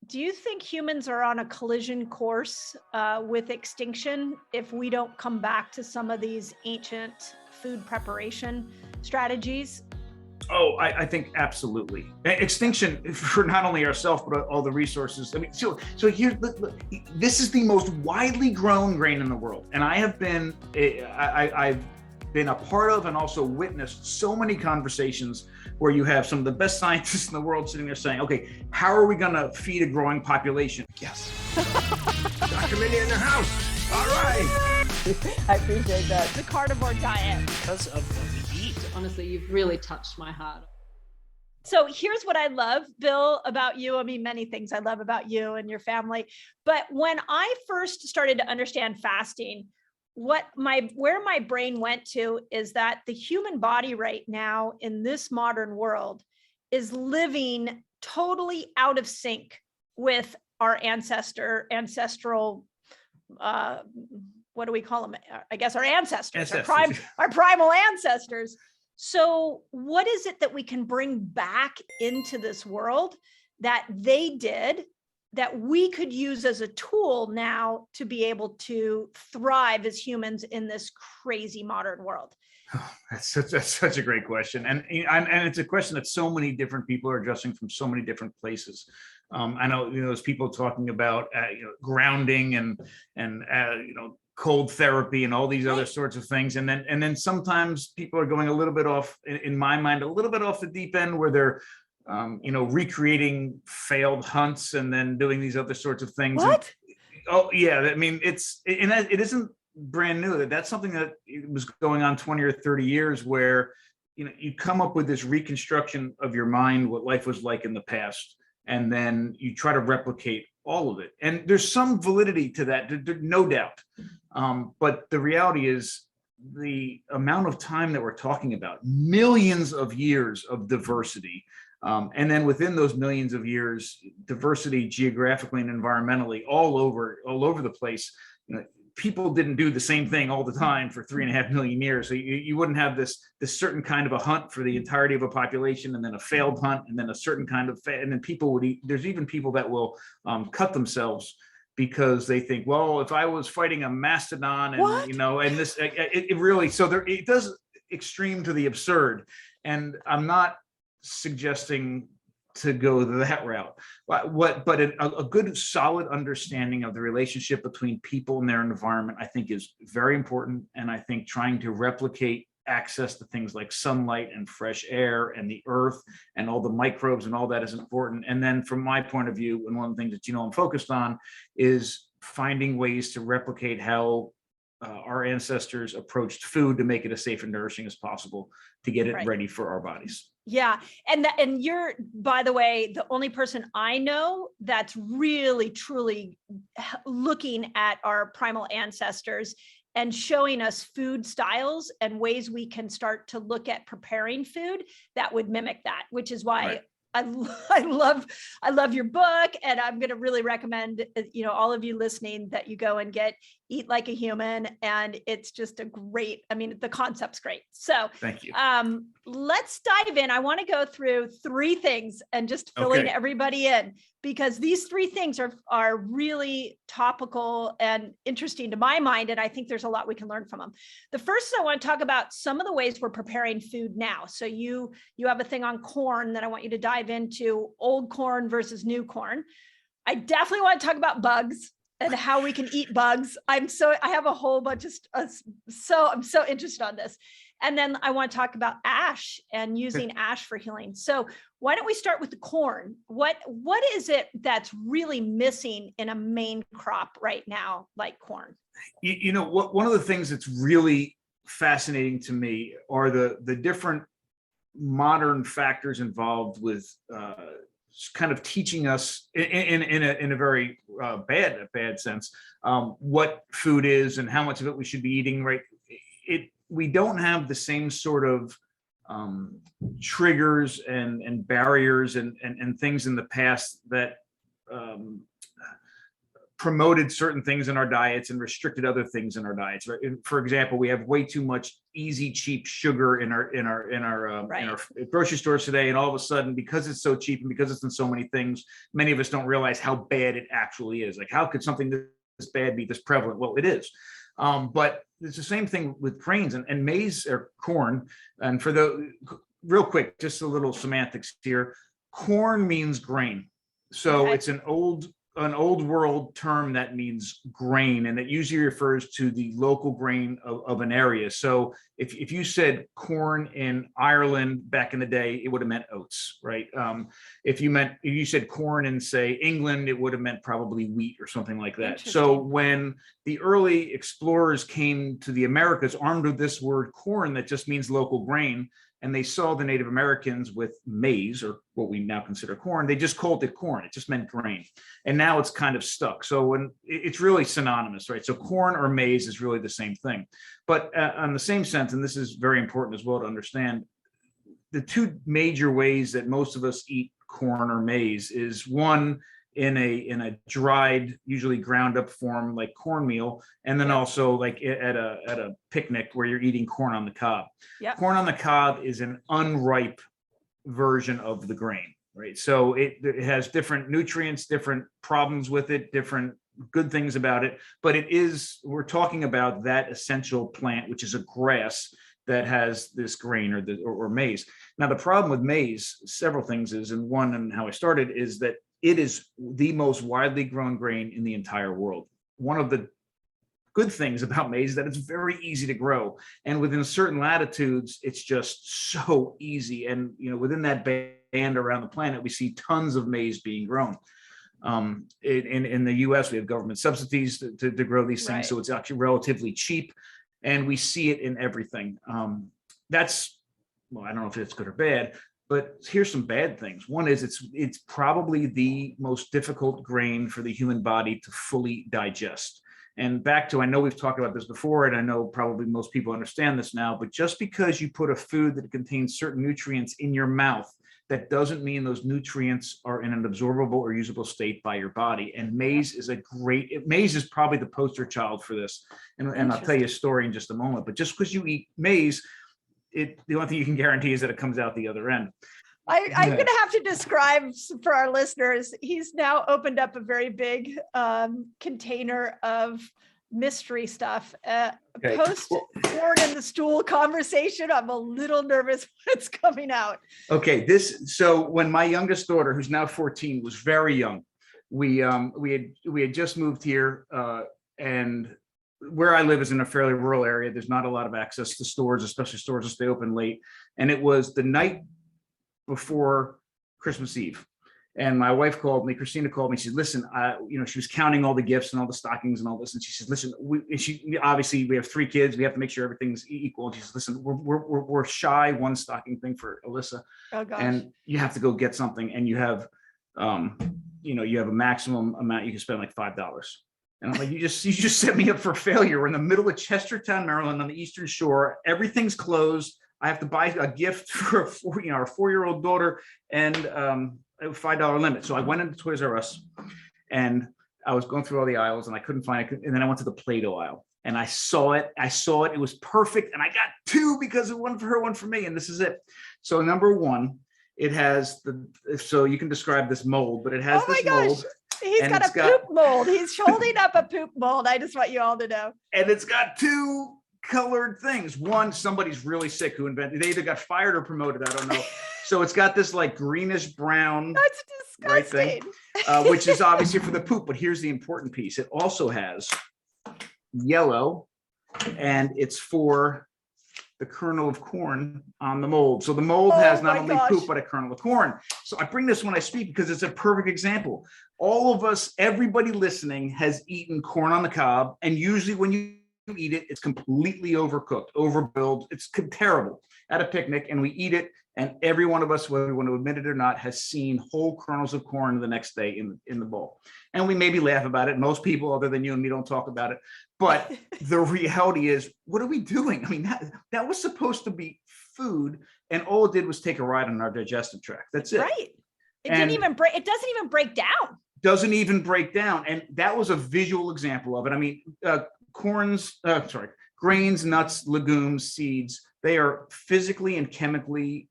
Do you think humans are on a collision course with extinction if we don't come back to some of these ancient food preparation strategies? Oh, I think absolutely. Extinction for not only ourselves, but all the resources. I mean, so here, look, this is the most widely grown grain in the world. And I've been a part of and also witnessed so many conversations where you have some of the best scientists in the world sitting there saying, okay, how are we going to feed a growing population? Yes. Dr. Mindy in the house. All right. I appreciate that. The carnivore diet. Because of what we eat. Honestly, you've really touched my heart. So here's what I love, Bill, about you. I mean, many things I love about you and your family. But when I first started to understand fasting, where my brain went to is that the human body right now in this modern world is living totally out of sync with our ancestral, what do we call them? I guess our ancestors. Our primal ancestors. So what is it that we can bring back into this world that they did that we could use as a tool now to be able to thrive as humans in this crazy modern world? Oh, that's such a great question. And it's a question that so many different people are addressing from so many different places. I know, there's people talking about, grounding and cold therapy and all these other sorts of things. And then sometimes people are going a little bit off, in my mind, a little bit off the deep end where they're, recreating failed hunts and then doing these other sorts of things. What? Oh yeah. I mean, it isn't brand new. That's something that was going on 20 or 30 years where, you come up with this reconstruction of your mind, what life was like in the past, and then you try to replicate all of it. And there's some validity to that, no doubt. But the reality is the amount of time that we're talking about, millions of years of diversity. And then within those millions of years, diversity geographically and environmentally all over the place. People didn't do the same thing all the time for 3.5 million years. So you wouldn't have this certain kind of a hunt for the entirety of a population, and then a failed hunt, and then a certain kind of, and then people would eat. There's even people that will cut themselves because they think, well, if I was fighting a mastodon, and What? and this, it really, so there, it does extreme to the absurd. And I'm not suggesting to go that route, but a good solid understanding of the relationship between people and their environment, I think, is very important. And I think trying to replicate access to things like sunlight and fresh air and the earth and all the microbes and all that is important. And then from my point of view, and one of the things that I'm focused on is finding ways to replicate how our ancestors approached food to make it as safe and nourishing as possible to get it ready for our bodies. Yeah. And you're, by the way, the only person I know that's really, truly looking at our primal ancestors and showing us food styles and ways we can start to look at preparing food that would mimic that, which is why I love your book. And I'm going to really recommend, all of you listening, that you go and get Eat Like a Human. And it's just a great, the concept's great. So thank you. Let's dive in. I want to go through 3 things and just filling everybody in, because these 3 things are really topical and interesting to my mind. And I think there's a lot we can learn from them. The first, I want to talk about some of the ways we're preparing food now. So you have a thing on corn that I want you to dive into, old corn versus new corn. I definitely want to talk about bugs and how we can eat bugs. I have a whole bunch of, I'm so interested on this. And then I want to talk about ash and using ash for healing. So why don't we start with the corn? What is it that's really missing in a main crop right now, like corn? One of the things that's really fascinating to me are the different modern factors involved with kind of teaching us in a very bad sense what food is and how much of it we should be eating. Right? We don't have the same sort of triggers and barriers and things in the past that promoted certain things in our diets and restricted other things in our diets. Right? For example, we have way too much easy, cheap sugar in our grocery stores today, and all of a sudden, because it's so cheap and because it's in so many things, many of us don't realize how bad it actually is. Like, how could something this bad be this prevalent? Well, it is. But it's the same thing with grains and maize or corn. And for the real quick, just a little semantics here. Corn means grain. So it's an old world term that means grain, and it usually refers to the local grain of an area. So if you said corn in Ireland back in the day, it would have meant oats, right? If you said corn in, say, England, it would have meant probably wheat or something like that. So when the early explorers came to the Americas armed with this word corn that just means local grain, and they saw the Native Americans with maize, or what we now consider corn, they just called it corn. It just meant grain. And now it's kind of stuck. So when it's really synonymous, right? So corn or maize is really the same thing. But on the same sense, and this is very important as well to understand, the two major ways that most of us eat corn or maize is one, in a dried, usually ground up form like cornmeal, and then also like at a picnic where you're eating corn on the cob. Corn on the cob is an unripe version of the grain, right? So it has different nutrients, different problems with it, different good things about it, but we're talking about that essential plant, which is a grass that has this grain or maize. Now, the problem with maize, several things is, and one, and how I started, is that it is the most widely grown grain in the entire world. One of the good things about maize is that it's very easy to grow. And within certain latitudes, it's just so easy. And, within that band around the planet, we see tons of maize being grown. In the US, we have government subsidies to grow these things. So it's actually relatively cheap. And we see it in everything. I don't know if it's good or bad, but here's some bad things. One is it's probably the most difficult grain for the human body to fully digest. And back to, I know we've talked about this before, and I know probably most people understand this now, but just because you put a food that contains certain nutrients in your mouth, that doesn't mean those nutrients are in an absorbable or usable state by your body. And maize is maize is probably the poster child for this. And I'll tell you a story in just a moment, but just because you eat maize, the only thing you can guarantee is that it comes out the other end. I'm going to have to describe for our listeners. He's now opened up a very big container of mystery stuff. Post Ford and the stool conversation, I'm a little nervous when it's coming out. Okay, so when my youngest daughter, who's now 14, was very young, we had just moved here, and where I live is in a fairly rural area. There's not a lot of access to stores, especially stores that stay open late. And it was the night before Christmas Eve. And my wife called me, Christina called me. She said, listen, she was counting all the gifts and all the stockings and all this. And she said, listen, obviously we have 3 kids. We have to make sure everything's equal. And she says, listen, we're shy one stocking thing for Alyssa. Oh, gosh. And you have to go get something. And you have, you have a maximum amount you can spend, like $5. And I'm like, you just set me up for failure. We're in the middle of Chestertown, Maryland, on the Eastern Shore. Everything's closed. I have to buy a gift for our 4-year-old daughter, and a $5 limit. So I went into Toys R Us, and I was going through all the aisles, and I couldn't find it. And then I went to the Play-Doh aisle, and I saw it. It was perfect, and I got 2 because of one for her, one for me, and this is it. So number 1, it has so you can describe this mold, but it has this mold. He's got a poop mold. He's holding up a poop mold. I just want you all to know. And it's got 2 colored things. One, somebody's really sick who invented. They either got fired or promoted. I don't know. So it's got this like greenish brown. That's disgusting. Right thing, which is obviously for the poop. But here's the important piece. It also has yellow, and it's for the kernel of corn on the mold. So the mold has not only poop, but a kernel of corn. So I bring this when I speak because it's a perfect example. All of us, everybody listening, has eaten corn on the cob. And usually when you eat it, it's completely overcooked, overboiled. It's terrible at a picnic, and we eat it. And every one of us, whether we want to admit it or not, has seen whole kernels of corn the next day in the bowl. And we maybe laugh about it. Most people, other than you and me, don't talk about it. But the reality is, what are we doing? I mean, that was supposed to be food, and all it did was take a ride on our digestive tract. That's it. Right. It doesn't even break down. doesn't even break down. And that was a visual example of it. I mean, grains, nuts, legumes, seeds, they are physically and chemically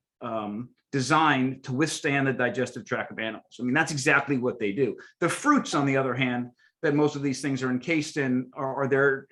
designed to withstand the digestive tract of animals. I mean, that's exactly what they do. The fruits, on the other hand, that most of these things are encased in are there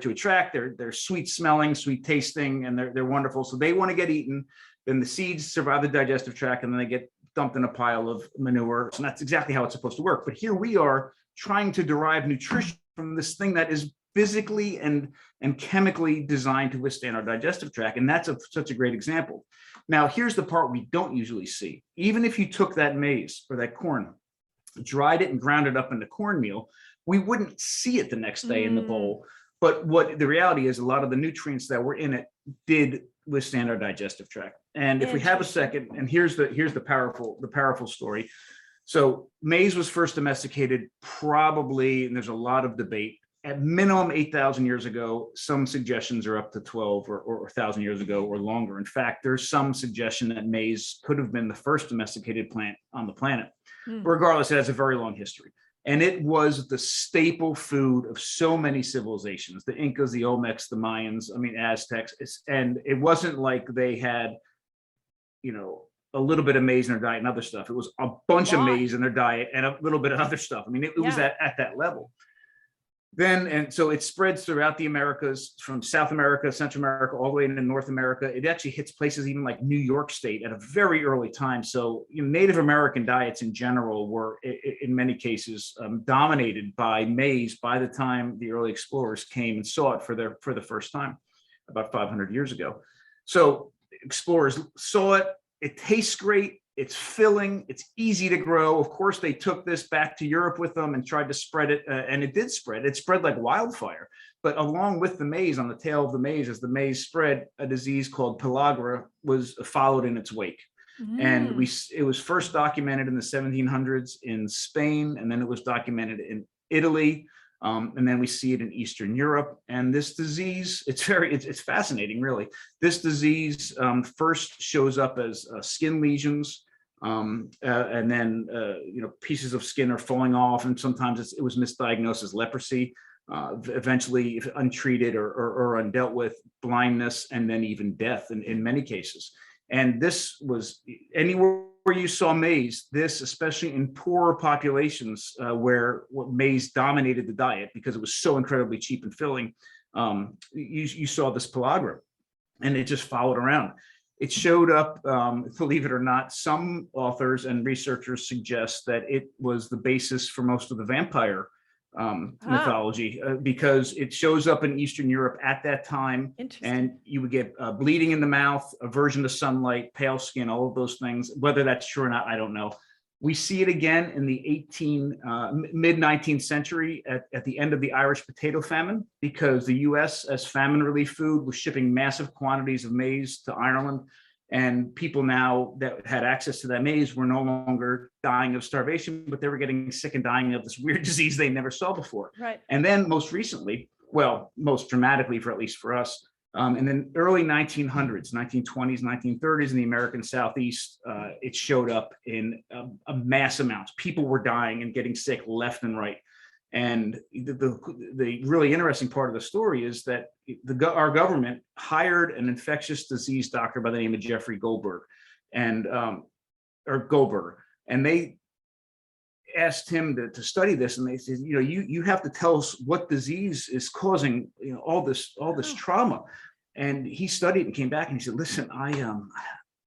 to attract. They're sweet smelling, sweet tasting, and they're wonderful. So they want to get eaten. Then the seeds survive the digestive tract, and then they get dumped in a pile of manure. And that's exactly how it's supposed to work. But here we are trying to derive nutrition from this thing that is physically and chemically designed to withstand our digestive tract. And that's such a great example. Now, here's the part we don't usually see. Even if you took that maize or that corn, dried it and ground it up into cornmeal, we wouldn't see it the next day in the bowl. But what the reality is, a lot of the nutrients that were in it did withstand our digestive tract. And if we have a second, and here's the powerful story. So maize was first domesticated probably, and there's a lot of debate, at minimum 8,000 years ago. Some suggestions are up to 12 or 1,000 years ago or longer. In fact, there's some suggestion that maize could have been the first domesticated plant on the planet. Regardless, it has a very long history. And it was the staple food of so many civilizations, the Incas, the Olmecs, the Mayans, I mean, Aztecs. And it wasn't like they had, a little bit of maize in their diet and other stuff. It was a bunch of maize in their diet and a little bit of other stuff. I mean, it was at that level. And so it spreads throughout the Americas, from South America, Central America, all the way into North America. It actually hits places even like New York State at a very early time. So Native American diets in general were, in many cases, dominated by maize by the time the early explorers came and saw it for the first time, about 500 years ago. So explorers saw it. It tastes great. It's filling, it's easy to grow. Of course, they took this back to Europe with them and tried to spread it, and it did spread. It spread like wildfire. But along with the maize, on the tail of the maize, as the maize spread, a disease called pellagra was followed in its wake. And it was first documented in the 1700s in Spain, and then it was documented in Italy, and then we see it in Eastern Europe. And this disease, it's fascinating, really. This disease first shows up as skin lesions. And then pieces of skin are falling off, and sometimes it was misdiagnosed as leprosy. Eventually, if untreated or undealt with, blindness, and then even death in many cases. And this was anywhere where you saw maize, this, especially in poorer populations where maize dominated the diet because it was so incredibly cheap and filling, you saw this pellagra, and it just followed around. It showed up, believe it or not, some authors and researchers suggest that it was the basis for most of the vampire mythology, because it shows up in Eastern Europe at that time, and you would get bleeding in the mouth, aversion to sunlight, pale skin, all of those things. Whether that's true or not, I don't know. We see it again in the mid-19th century at the end of the Irish potato famine, because the US, as famine relief food, was shipping massive quantities of maize to Ireland. And people now that had access to that maize were no longer dying of starvation, but they were getting sick and dying of this weird disease they never saw before. Right. And then most recently, well, most dramatically, at least for us, in the early 1900s, 1920s, 1930s in the American Southeast, it showed up in a mass amounts. People were dying and getting sick left and right. And the really interesting part of the story is that our government hired an infectious disease doctor by the name of Jeffrey Goldberg, and they asked him to study this, and they said, you have to tell us what disease is causing all this trauma. And he studied and came back and he said, listen, I'm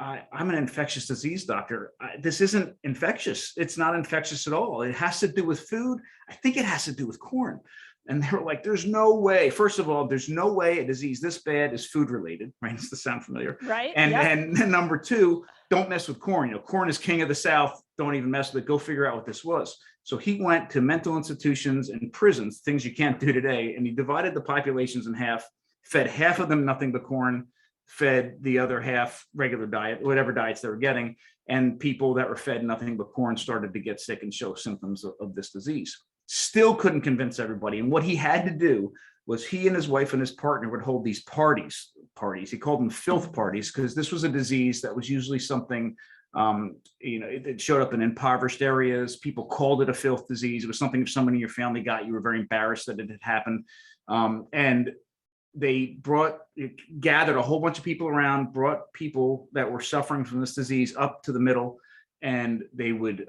an infectious disease doctor. This isn't infectious. It's not infectious at all. It has to do with food. I think it has to do with corn. And they were like, there's no way. First of all, there's no way a disease this bad is food related, right? Does that sound familiar? Right. And number two, don't mess with corn. Corn is king of the South. Don't even mess with it. Go figure out what this was. So he went to mental institutions and prisons, things you can't do today. And he divided the populations in half, fed half of them nothing but corn, fed the other half regular diet, whatever diets they were getting. And people that were fed nothing but corn started to get sick and show symptoms of this disease. Still couldn't convince everybody. And what he had to do was he and his wife and his partner would hold these parties. He called them filth parties, because this was a disease that was usually something It showed up in impoverished areas. People called it a filth disease. It was something if somebody in your family got, you were very embarrassed that it had happened. And they gathered a whole bunch of people around, brought people that were suffering from this disease up to the middle, and they would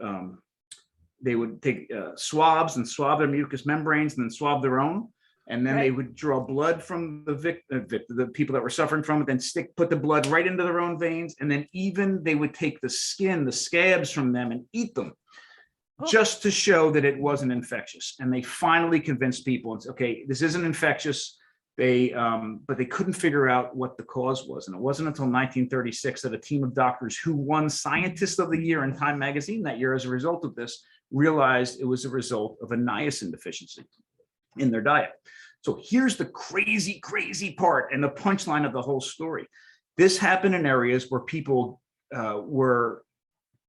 take swabs and swab their mucous membranes and then swab their own. And then they would draw blood from the people that were suffering from it, then put the blood right into their own veins. And then even they would take the skin, the scabs from them and eat them just to show that it wasn't infectious. And they finally convinced people, it's okay, this isn't infectious. But they couldn't figure out what the cause was. And it wasn't until 1936 that a team of doctors who won Scientist of the Year in Time magazine that year as a result of this realized it was a result of a niacin deficiency in their diet. So here's the crazy, crazy part and the punchline of the whole story. This happened in areas where people were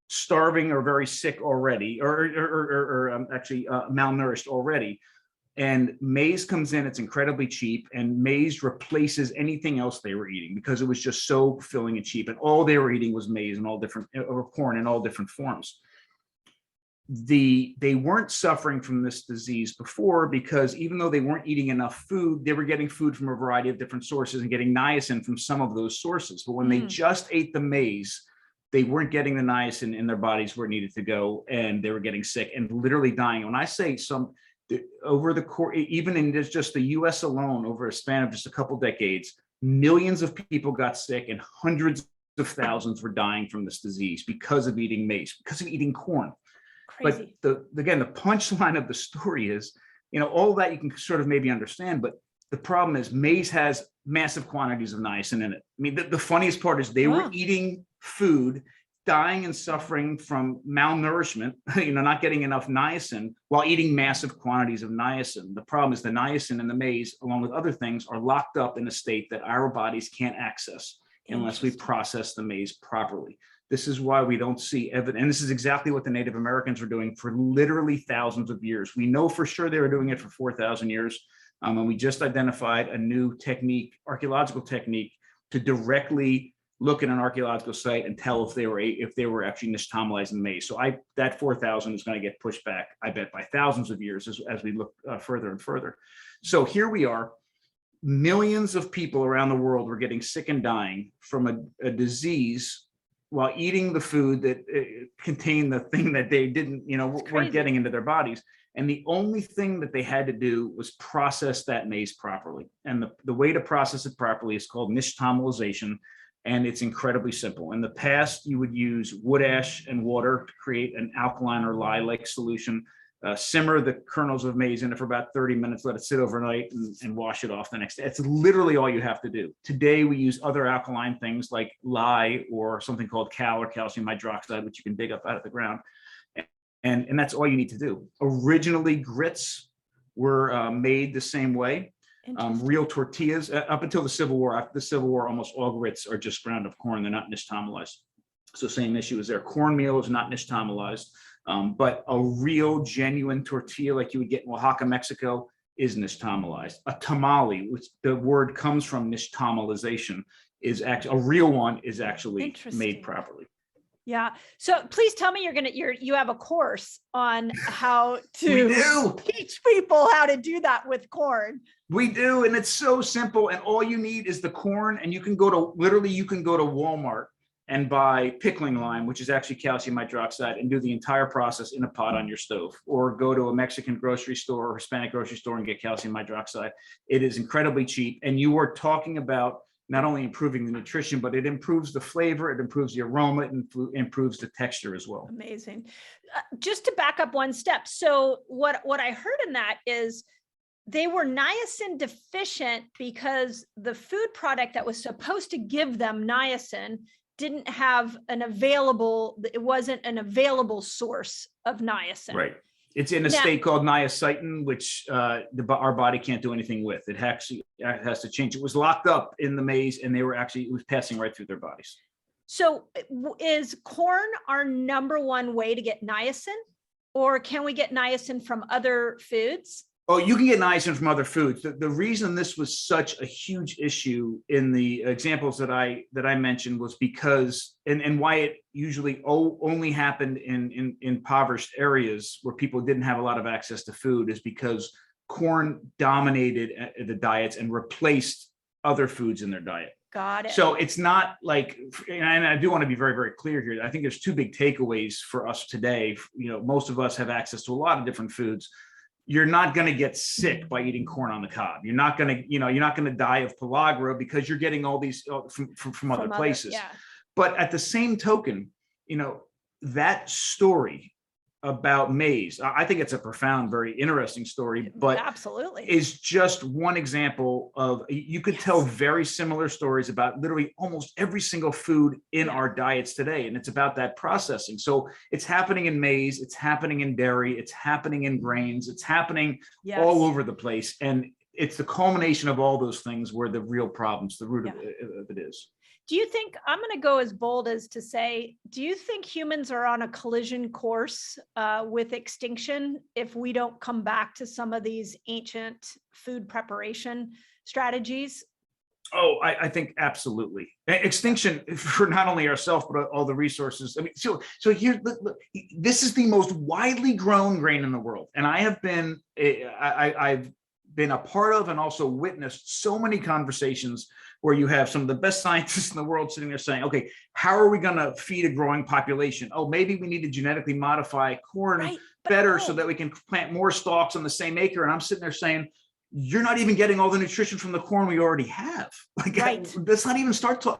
starving or very sick already, or actually malnourished already. And maize comes in, it's incredibly cheap, and maize replaces anything else they were eating because it was just so filling and cheap. And all they were eating was maize and or corn in all different forms. They weren't suffering from this disease before because even though they weren't eating enough food, they were getting food from a variety of different sources and getting niacin from some of those sources. But when they just ate the maize, they weren't getting the niacin in their bodies where it needed to go, and they were getting sick and literally dying. When I say over the course, even in just the US alone, over a span of just a couple decades, millions of people got sick and hundreds of thousands were dying from this disease because of eating maize, because of eating corn. Crazy. But the punchline of the story is, all that you can sort of maybe understand, but the problem is maize has massive quantities of niacin in it. I mean, the funniest part is they were eating food, dying and suffering from malnourishment, not getting enough niacin while eating massive quantities of niacin. The problem is the niacin in the maize, along with other things, are locked up in a state that our bodies can't access unless we process the maize properly. This is why we don't see evidence. And this is exactly what the Native Americans were doing for literally thousands of years. We know for sure they were doing it for 4,000 years. And we just identified a new technique, archaeological technique, to directly look at an archaeological site and tell if they were actually nixtamalizing maize. So that 4,000 is going to get pushed back, I bet, by thousands of years as we look further and further. So here we are. Millions of people around the world were getting sick and dying from a disease while eating the food that contained the thing that they didn't, weren't getting into their bodies. And the only thing that they had to do was process that maize properly. And the way to process it properly is called nixtamalization. And it's incredibly simple. In the past, you would use wood ash and water to create an alkaline or lye-like solution, simmer the kernels of maize in it for about 30 minutes, let it sit overnight, and wash it off the next day. It's literally all you have to do. Today, we use other alkaline things like lye or something called cal, or calcium hydroxide, which you can dig up out of the ground. And that's all you need to do. Originally, grits were made the same way. Real tortillas up until the Civil War. After the Civil War, almost all grits are just ground up corn. They're not nixtamalized. So same issue is there. Cornmeal is not nixtamalized, but a real genuine tortilla like you would get in Oaxaca, Mexico, is nixtamalized. A tamale, which the word comes from nixtamalization, is actually a real one, is actually made properly. Yeah. So please tell me you have a course on how to teach people how to do that with corn. We do. And it's so simple. And all you need is the corn. And you can go to Walmart and buy pickling lime, which is actually calcium hydroxide, and do the entire process in a pot on your stove, or go to a Mexican grocery store or Hispanic grocery store and get calcium hydroxide. It is incredibly cheap. And you are talking about not only improving the nutrition, but it improves the flavor, it improves the aroma, it improves the texture as well. Amazing. Just to back up one step. So what I heard in that is they were niacin deficient because the food product that was supposed to give them niacin didn't have it wasn't an available source of niacin. Right. It's in a state called niacin, which our body can't do anything with. It actually has to change. It was locked up in the maize, and it was passing right through their bodies. So is corn our number one way to get niacin, or can we get niacin from other foods? Oh, you can get niacin from other foods. The reason this was such a huge issue in the examples that I mentioned was because, and why it usually only happened in impoverished areas where people didn't have a lot of access to food, is because corn dominated the diets and replaced other foods in their diet. Got it. So it's not like, and I do want to be very, very clear here. I think there's two big takeaways for us today. Most of us have access to a lot of different foods. You're not going to get sick by eating corn on the cob. You're not going to die of pellagra because you're getting all these from other places. Yeah. But at the same token, that story about maize, I think it's a profound, very interesting story, but absolutely is just one example of, you could tell very similar stories about literally almost every single food in our diets today. And it's about that processing. So it's happening in maize, it's happening in dairy, it's happening in grains, it's happening all over the place. And it's the culmination of all those things where the real problems, the root of it is. Do you think, I'm going to go as bold as to say, do you think humans are on a collision course with extinction if we don't come back to some of these ancient food preparation strategies? Oh, I think absolutely. Extinction for not only ourselves, but all the resources. I mean, so here, look, this is the most widely grown grain in the world. And I've been a part of and also witnessed so many conversations where you have some of the best scientists in the world sitting there saying, okay, how are we going to feed a growing population? Oh, maybe we need to genetically modify corn better so that we can plant more stalks on the same acre. And I'm sitting there saying, you're not even getting all the nutrition from the corn we already have. Let's not even start to,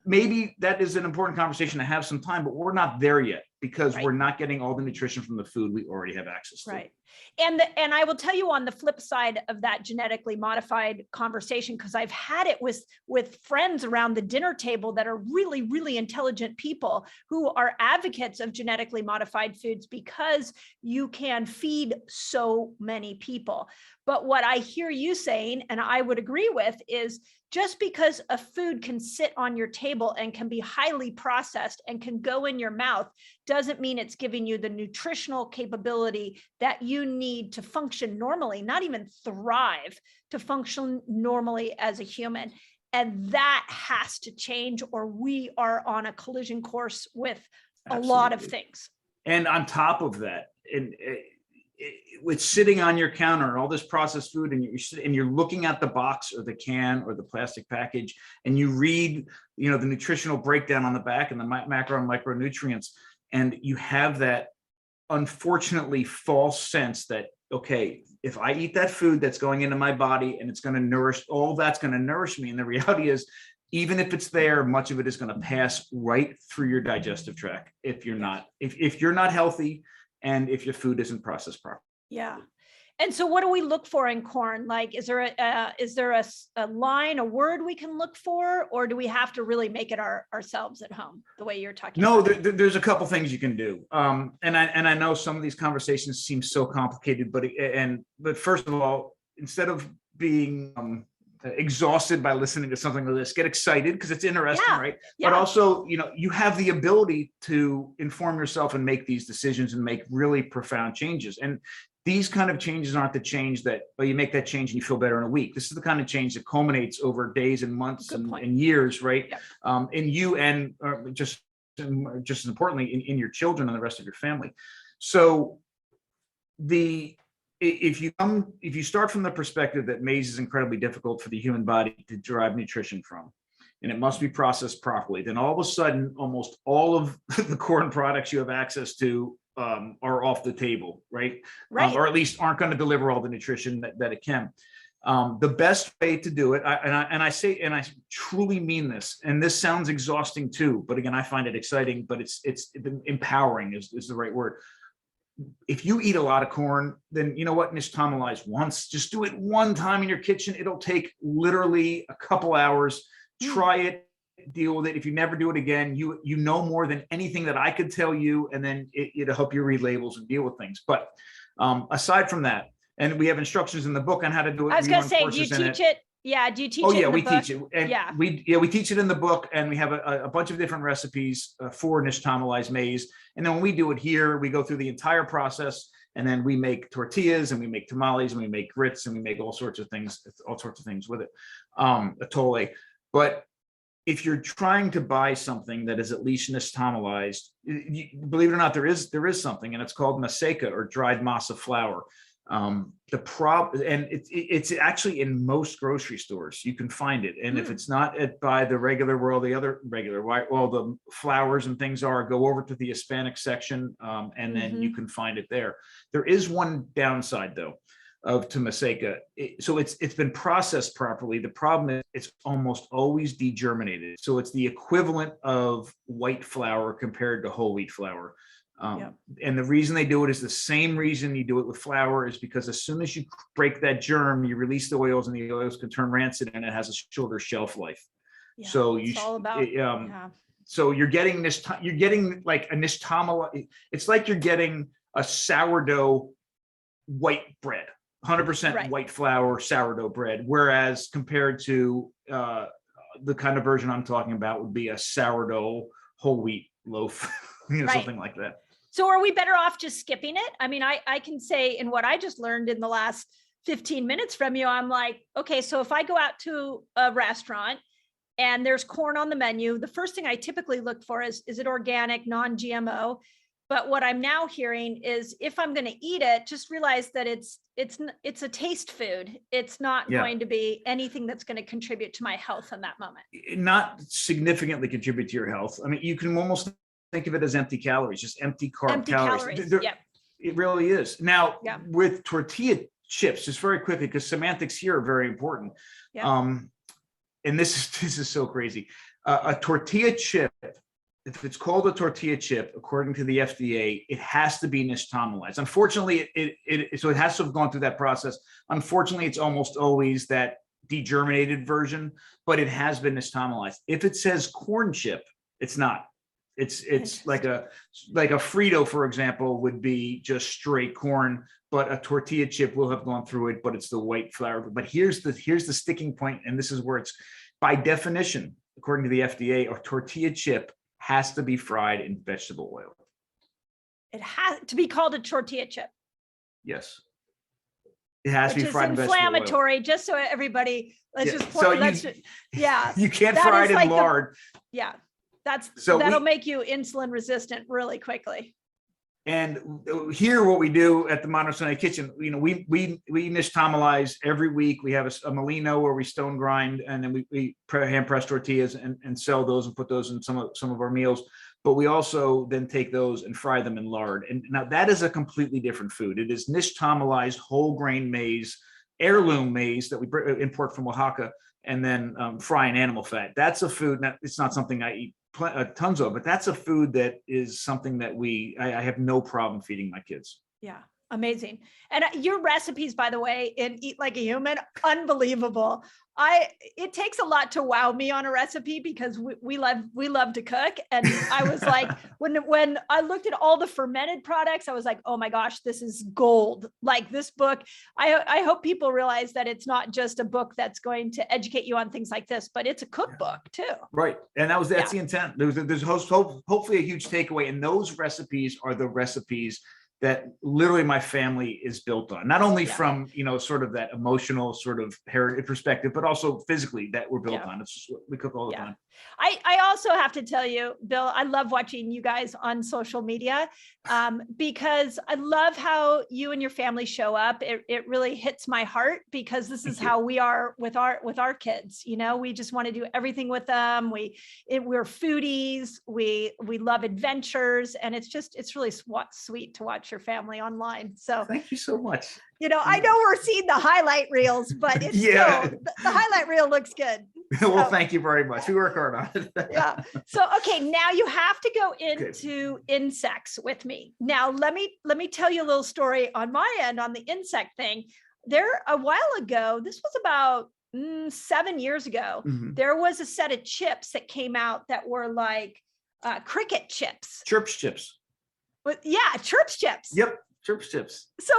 maybe that is an important conversation to have some time, but we're not there yet because we're not getting all the nutrition from the food we already have access to. Right. And I will tell you on the flip side of that genetically modified conversation, because I've had it with friends around the dinner table that are really, really intelligent people who are advocates of genetically modified foods because you can feed so many people. But what I hear you saying, and I would agree with, is just because a food can sit on your table and can be highly processed and can go in your mouth doesn't mean it's giving you the nutritional capability that you need to function normally, not even thrive, to function normally as a human. And that has to change, or we are on a collision course with a lot of things. And on top of that, with sitting on your counter, all this processed food, and you're looking at the box or the can or the plastic package, and you read, the nutritional breakdown on the back and the macro and micronutrients, and you have that unfortunately false sense that, okay, if I eat that food that's going into my body and it's going to nourish, all that's going to nourish me. And the reality is, even if it's there, much of it is going to pass right through your digestive tract if you're not healthy and if your food isn't processed properly. Yeah. And so what do we look for in corn? Like, is there a line, a word we can look for, or do we have to really make it ourselves at home the way you're talking about? No, there's a couple things you can do. And I know some of these conversations seem so complicated, but first of all, instead of being exhausted by listening to something like this, get excited because it's interesting, right? Yeah. But also, you have the ability to inform yourself and make these decisions and make really profound changes. And these kind of changes aren't the change that, you make that change and you feel better in a week. This is the kind of change that culminates over days and months and years, right? Yeah. In you and just as importantly, in your children and the rest of your family. So if you start from the perspective that maize is incredibly difficult for the human body to derive nutrition from, and it must be processed properly, then all of a sudden, almost all of the corn products you have access to are off the table, right? Or at least aren't going to deliver all the nutrition that it can. The best way to do it, I truly mean this, and this sounds exhausting too, but again, I find it exciting, but it's empowering is the right word. If you eat a lot of corn, then you know what? Nixtamalize once. Just do it one time in your kitchen. It'll take literally a couple hours. Try it, deal with it. If you never do it again, you know more than anything that I could tell you, and then it'll help you read labels and deal with things. But aside from that, and we have instructions in the book on how to do it. I was going to say, do you teach it? Yeah. Do you teach it? Oh yeah, we teach it. And we teach it in the book, and we have a bunch of different recipes for nixtamalized maize. And then when we do it here, we go through the entire process And then we make tortillas and we make tamales and we make grits and we make all sorts of things with it. Atole. But if you're trying to buy something that is at least nixtamalized, believe it or not, there is something, and it's called maseca, or dried masa flour. The problem, and it's actually in most grocery stores, you can find it. And if it's not by the regular, where all the other regular, all the flours and things are, go over to the Hispanic section, and then you can find it there. There is one downside though to maseca. So it's been processed properly. The problem is it's almost always degerminated. So it's the equivalent of white flour compared to whole wheat flour. And the reason they do it is the same reason you do it with flour, is because as soon as you break that germ, you release the oils, and the oils can turn rancid, and it has a shorter shelf life. So it's all about, so you're getting this, you're getting like a nixtamalized, it's like you're getting a sourdough white bread, 100% white flour sourdough bread, whereas compared to the kind of version I'm talking about would be a sourdough whole wheat loaf, something like that. So are we better off just skipping it? I mean, I can say, in what I just learned in the last 15 minutes from you, I'm like, okay, so if I go out to a restaurant and there's corn on the menu, the first thing I typically look for is it organic, non-GMO? But what I'm now hearing is, if I'm going to eat it, just realize that it's a taste food. It's not going to be anything that's going to contribute to my health in that moment. Not significantly contribute to your health. I mean, you can almost think of it as empty calories, just empty calories. It really is. Now, with tortilla chips, just very quickly, because semantics here are very important. And this is so crazy. A tortilla chip, if it's called a tortilla chip, according to the FDA, it has to be nixtamalized. Unfortunately, so it has to have gone through that process. Unfortunately, it's almost always that degerminated version, but it has been nixtamalized. If it says corn chip, it's not. It's like a Frito, for example, would be just straight corn, but a tortilla chip will have gone through it, but it's the white flour. But here's the sticking point, and this is where it's, by definition, according to the FDA, a tortilla chip has to be fried in vegetable oil. It has to be called a tortilla chip. Yes. It has to be fried in vegetable oil. Inflammatory, just so everybody, you can't fry it in lard. That'll make you insulin resistant really quickly. And here, what we do at the Modern Sunday Kitchen, we nixtamalize every week. We have a molino where we stone grind, and then we hand press tortillas and sell those and put those in some of our meals. But we also then take those and fry them in lard. And now that is a completely different food. It is nixtamalized whole grain maize, heirloom maize that we import from Oaxaca, and then fry in animal fat. That's a food. It's not something I eat tons of, but that's a food that is something that I have no problem feeding my kids. Yeah, amazing. And your recipes, by the way, in Eat Like a Human, unbelievable. It takes a lot to wow me on a recipe, because we love to cook. And I was like, when I looked at all the fermented products, I was like, oh my gosh, this is gold. Like, this book, I hope people realize that it's not just a book that's going to educate you on things like this, but it's a cookbook too. Right. And that's the intent. There's hopefully a huge takeaway. And those recipes are the recipes that literally my family is built on, not only from, sort of that emotional sort of heritage perspective, but also physically that we're built on. It's just, we cook all the time. I also have to tell you, Bill, I love watching you guys on social media, because I love how you and your family show up. It really hits my heart, because this is how we are with our kids. We just want to do everything with them. We're foodies. We love adventures, and it's really sweet to watch your family online. So thank you so much. I know we're seeing the highlight reels, but it's still, the highlight reel looks good. Well, thank you very much. We work hard on it. So, okay, now you have to go into insects with me. Now, let me tell you a little story on my end on the insect thing. A while ago, this was about 7 years ago, there was a set of chips that came out that were like cricket chips. Chirps chips. Chirps chips. Yep. Chirps chips. So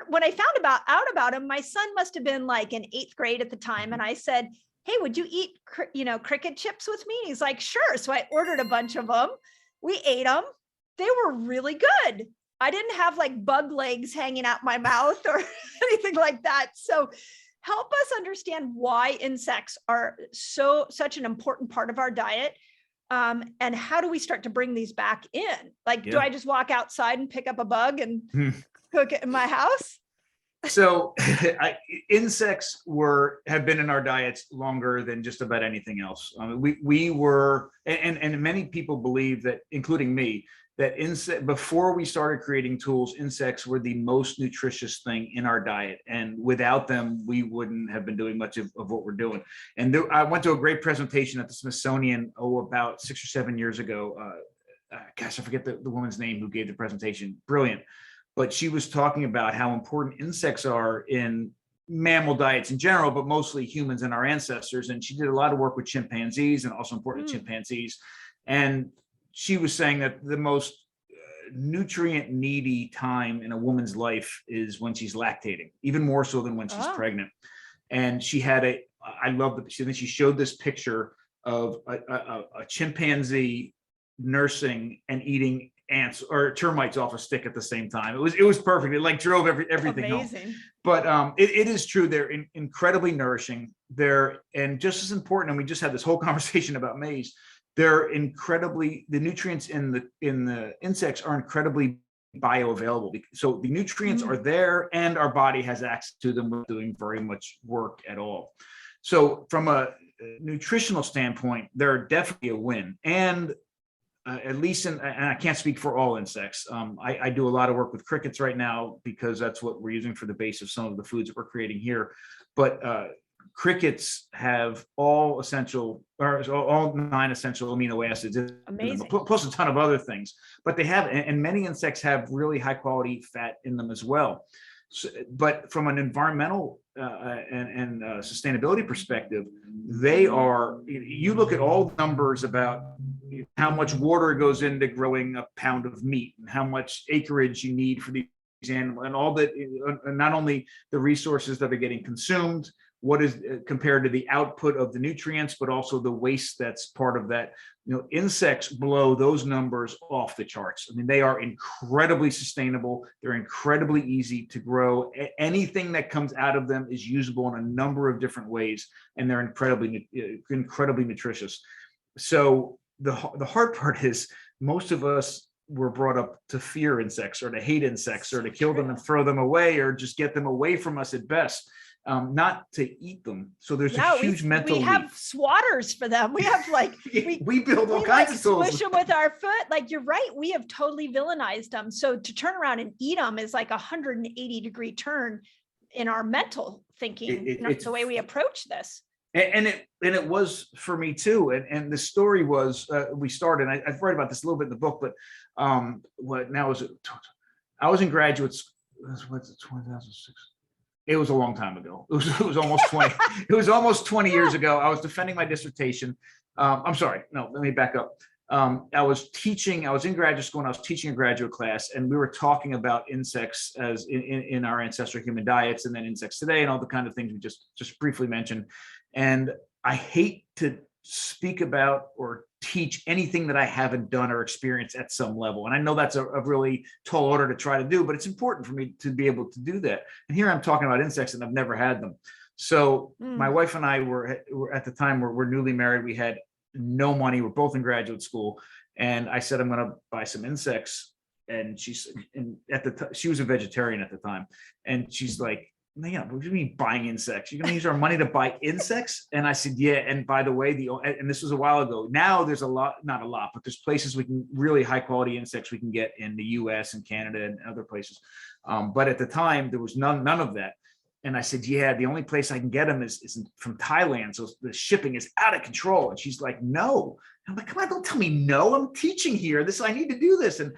when I found out about him, my son must have been like in 8th grade at the time. And I said, hey, would you eat, cricket chips with me? And he's like, sure. So I ordered a bunch of them. We ate them. They were really good. I didn't have like bug legs hanging out my mouth or anything like that. So help us understand why insects are such an important part of our diet. And how do we start to bring these back in? Like, do I just walk outside and pick up a bug and cook it in my house? So insects have been in our diets longer than just about anything else. We were, and many people believe that, including me, that before we started creating tools, insects were the most nutritious thing in our diet. And without them, we wouldn't have been doing much of what we're doing. And I went to a great presentation at the Smithsonian, about 6 or 7 years ago. Gosh, I forget the woman's name who gave the presentation. Brilliant. But she was talking about how important insects are in mammal diets in general, but mostly humans and our ancestors. And she did a lot of work with chimpanzees, and also important chimpanzees. And she was saying that the most nutrient needy time in a woman's life is when she's lactating, even more so than when she's pregnant. And she had I love that she showed this picture of a chimpanzee nursing and eating ants or termites off a stick at the same time. It was perfect. It like drove everything Amazing. home. But it is true. They're incredibly nourishing. And just as important, and we just had this whole conversation about maize, the nutrients in the insects are incredibly bioavailable. So the nutrients are there and our body has access to them without doing very much work at all. So from a nutritional standpoint, they're definitely a win. And at least and I can't speak for all insects. I do a lot of work with crickets right now because that's what we're using for the base of some of the foods that we're creating here. But crickets have all 9 essential amino acids in them, plus a ton of other things. But they have, and many insects have really high quality fat in them as well. So, but from an environmental and sustainability perspective, they are, you look at all the numbers about how much water goes into growing a pound of meat and how much acreage you need for these animals, and all that, not only the resources that are getting consumed, what is compared to the output of the nutrients, but also the waste that's part of that. Insects blow those numbers off the charts. I mean, they are incredibly sustainable. They're incredibly easy to grow. Anything that comes out of them is usable in a number of different ways, and they're incredibly nutritious. So the hard part is most of us were brought up to fear insects or to hate insects or to kill them and throw them away or just get them away from us at best. Not to eat them. So there's a huge mental leap. We have swatters for them. We have like, we build all kinds of tools. Squish them with our foot. Like, you're right. We have totally villainized them. So to turn around and eat them is like 180-degree turn in our mental thinking. It's the way we approach this. And it was for me too. And the story was, we started, I've read about this a little bit in the book, but I was in graduate school. What's it, 2006? It was a long time ago. It was almost 20. It was almost 20 years ago. I was defending my dissertation. I'm sorry. No, let me back up. I was in graduate school and I was teaching a graduate class, and we were talking about insects as in our ancestral human diets, and then insects today and all the kind of things we just briefly mentioned. And I hate to speak about or teach anything that I haven't done or experienced at some level. And I know that's a really tall order to try to do, but it's important for me to be able to do that. And here I'm talking about insects and I've never had them. So my wife and I were at the time, we're newly married. We had no money. We're both in graduate school. And I said, I'm going to buy some insects. And she was a vegetarian at the time. And she's like, yeah, what do you mean buying insects? You're going to use our money to buy insects? And I said, yeah. And by the way, and this was a while ago. Now there's not a lot, but there's places we can really high quality insects we can get in the US and Canada and other places. But at the time there was none of that. And I said, yeah, the only place I can get them is from Thailand. So the shipping is out of control. And she's like, no. And I'm like, come on, don't tell me no. I'm teaching here. I need to do this. And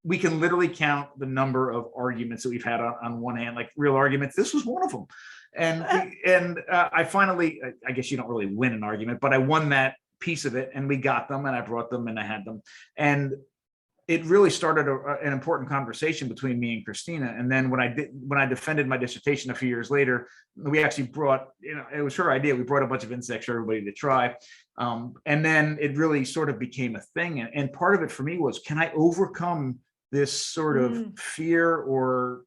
we can literally count the number of arguments that we've had on one hand, like real arguments. This was one of them. And I finally, I guess you don't really win an argument, but I won that piece of it, and we got them, and I brought them, and I had them. And it really started an important conversation between me and Christina. And then when I defended my dissertation a few years later, we actually brought, it was her idea. We brought a bunch of insects for everybody to try. And then it really sort of became a thing. And part of it for me was, can I overcome this sort of fear or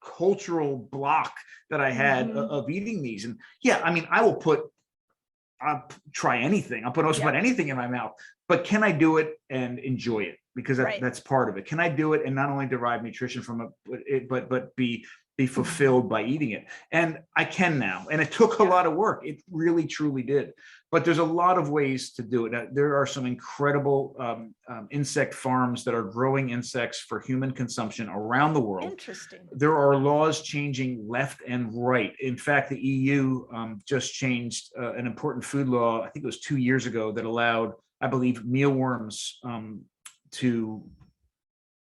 cultural block that I had of eating these. And yeah, I mean, I'll try anything. I'll put just about anything in my mouth, but can I do it and enjoy it? Because that's part of it. Can I do it and not only derive nutrition from it, but be fulfilled by eating it? And I can now. And it took a lot of work. It really, truly did. But there's a lot of ways to do it. There are some incredible insect farms that are growing insects for human consumption around the world. Interesting. There are laws changing left and right. In fact, the EU just changed an important food law, I think it was 2 years ago, that allowed, I believe, mealworms to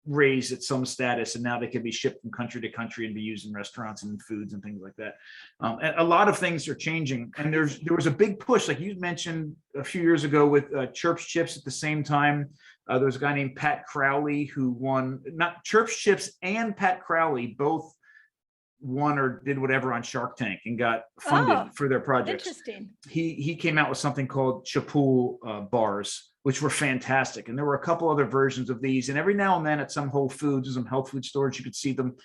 raise at some status, and now they can be shipped from country to country and be used in restaurants and foods and things like that. And a lot of things are changing, and there was a big push, like you mentioned a few years ago, with Chirps Chips. At the same time, there was a guy named Pat Crowley who won, not Chirps Chips and Pat Crowley both won or did whatever on Shark Tank and got funded for their projects. Interesting. He came out with something called Chapool bars, which were fantastic. And there were a couple other versions of these. And every now and then at some Whole Foods or some health food stores, you could see them.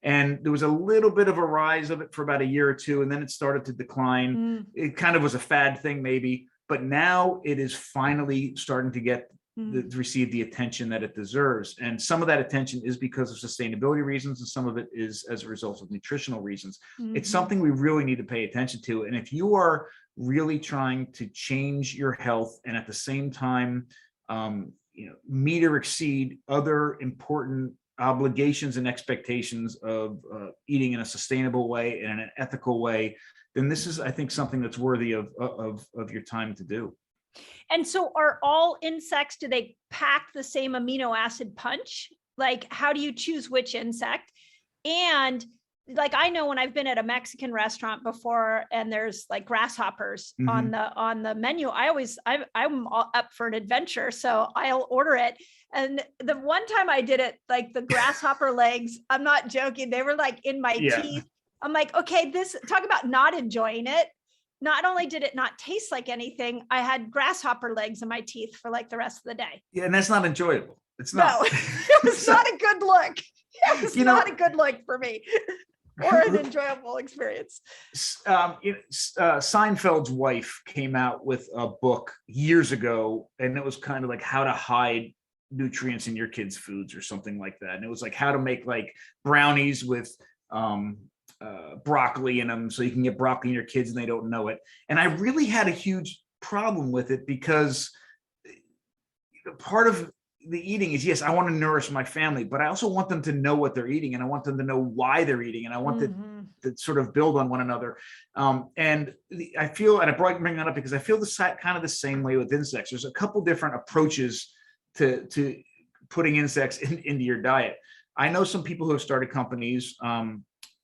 And there was a little bit of a rise of it for about a year or two, and then it started to decline. It kind of was a fad thing maybe, but now it is finally starting to get to receive the attention that it deserves. And some of that attention is because of sustainability reasons, and some of it is as a result of nutritional reasons. It's something we really need to pay attention to. And if you are really trying to change your health and at the same time, meet or exceed other important obligations and expectations of eating in a sustainable way and in an ethical way, then this is, I think, something that's worthy of your time to do. And so are all insects, do they pack the same amino acid punch? Like, how do you choose which insect? And like, I know when I've been at a Mexican restaurant before and there's like grasshoppers on the menu, I'm all up for an adventure. So I'll order it. And the one time I did it, like the grasshopper legs, I'm not joking, they were like in my teeth. I'm like, okay, talk about not enjoying it. Not only did it not taste like anything, I had grasshopper legs in my teeth for like the rest of the day. Yeah, and that's not enjoyable. It's not. No, it was not a good look. It was not a good look for me, or an enjoyable experience. Seinfeld's wife came out with a book years ago, and it was kind of like how to hide nutrients in your kids' foods or something like that. And it was like how to make like brownies with broccoli in them, so you can get broccoli in your kids and they don't know it. And I really had a huge problem with it because part of the eating is, yes, I want to nourish my family, but I also want them to know what they're eating, and I want them to know why they're eating, and I want to sort of build on one another. I feel, and I bring that up because I feel kind of the same way with insects. There's a couple different approaches to putting insects into your diet. I know some people who have started companies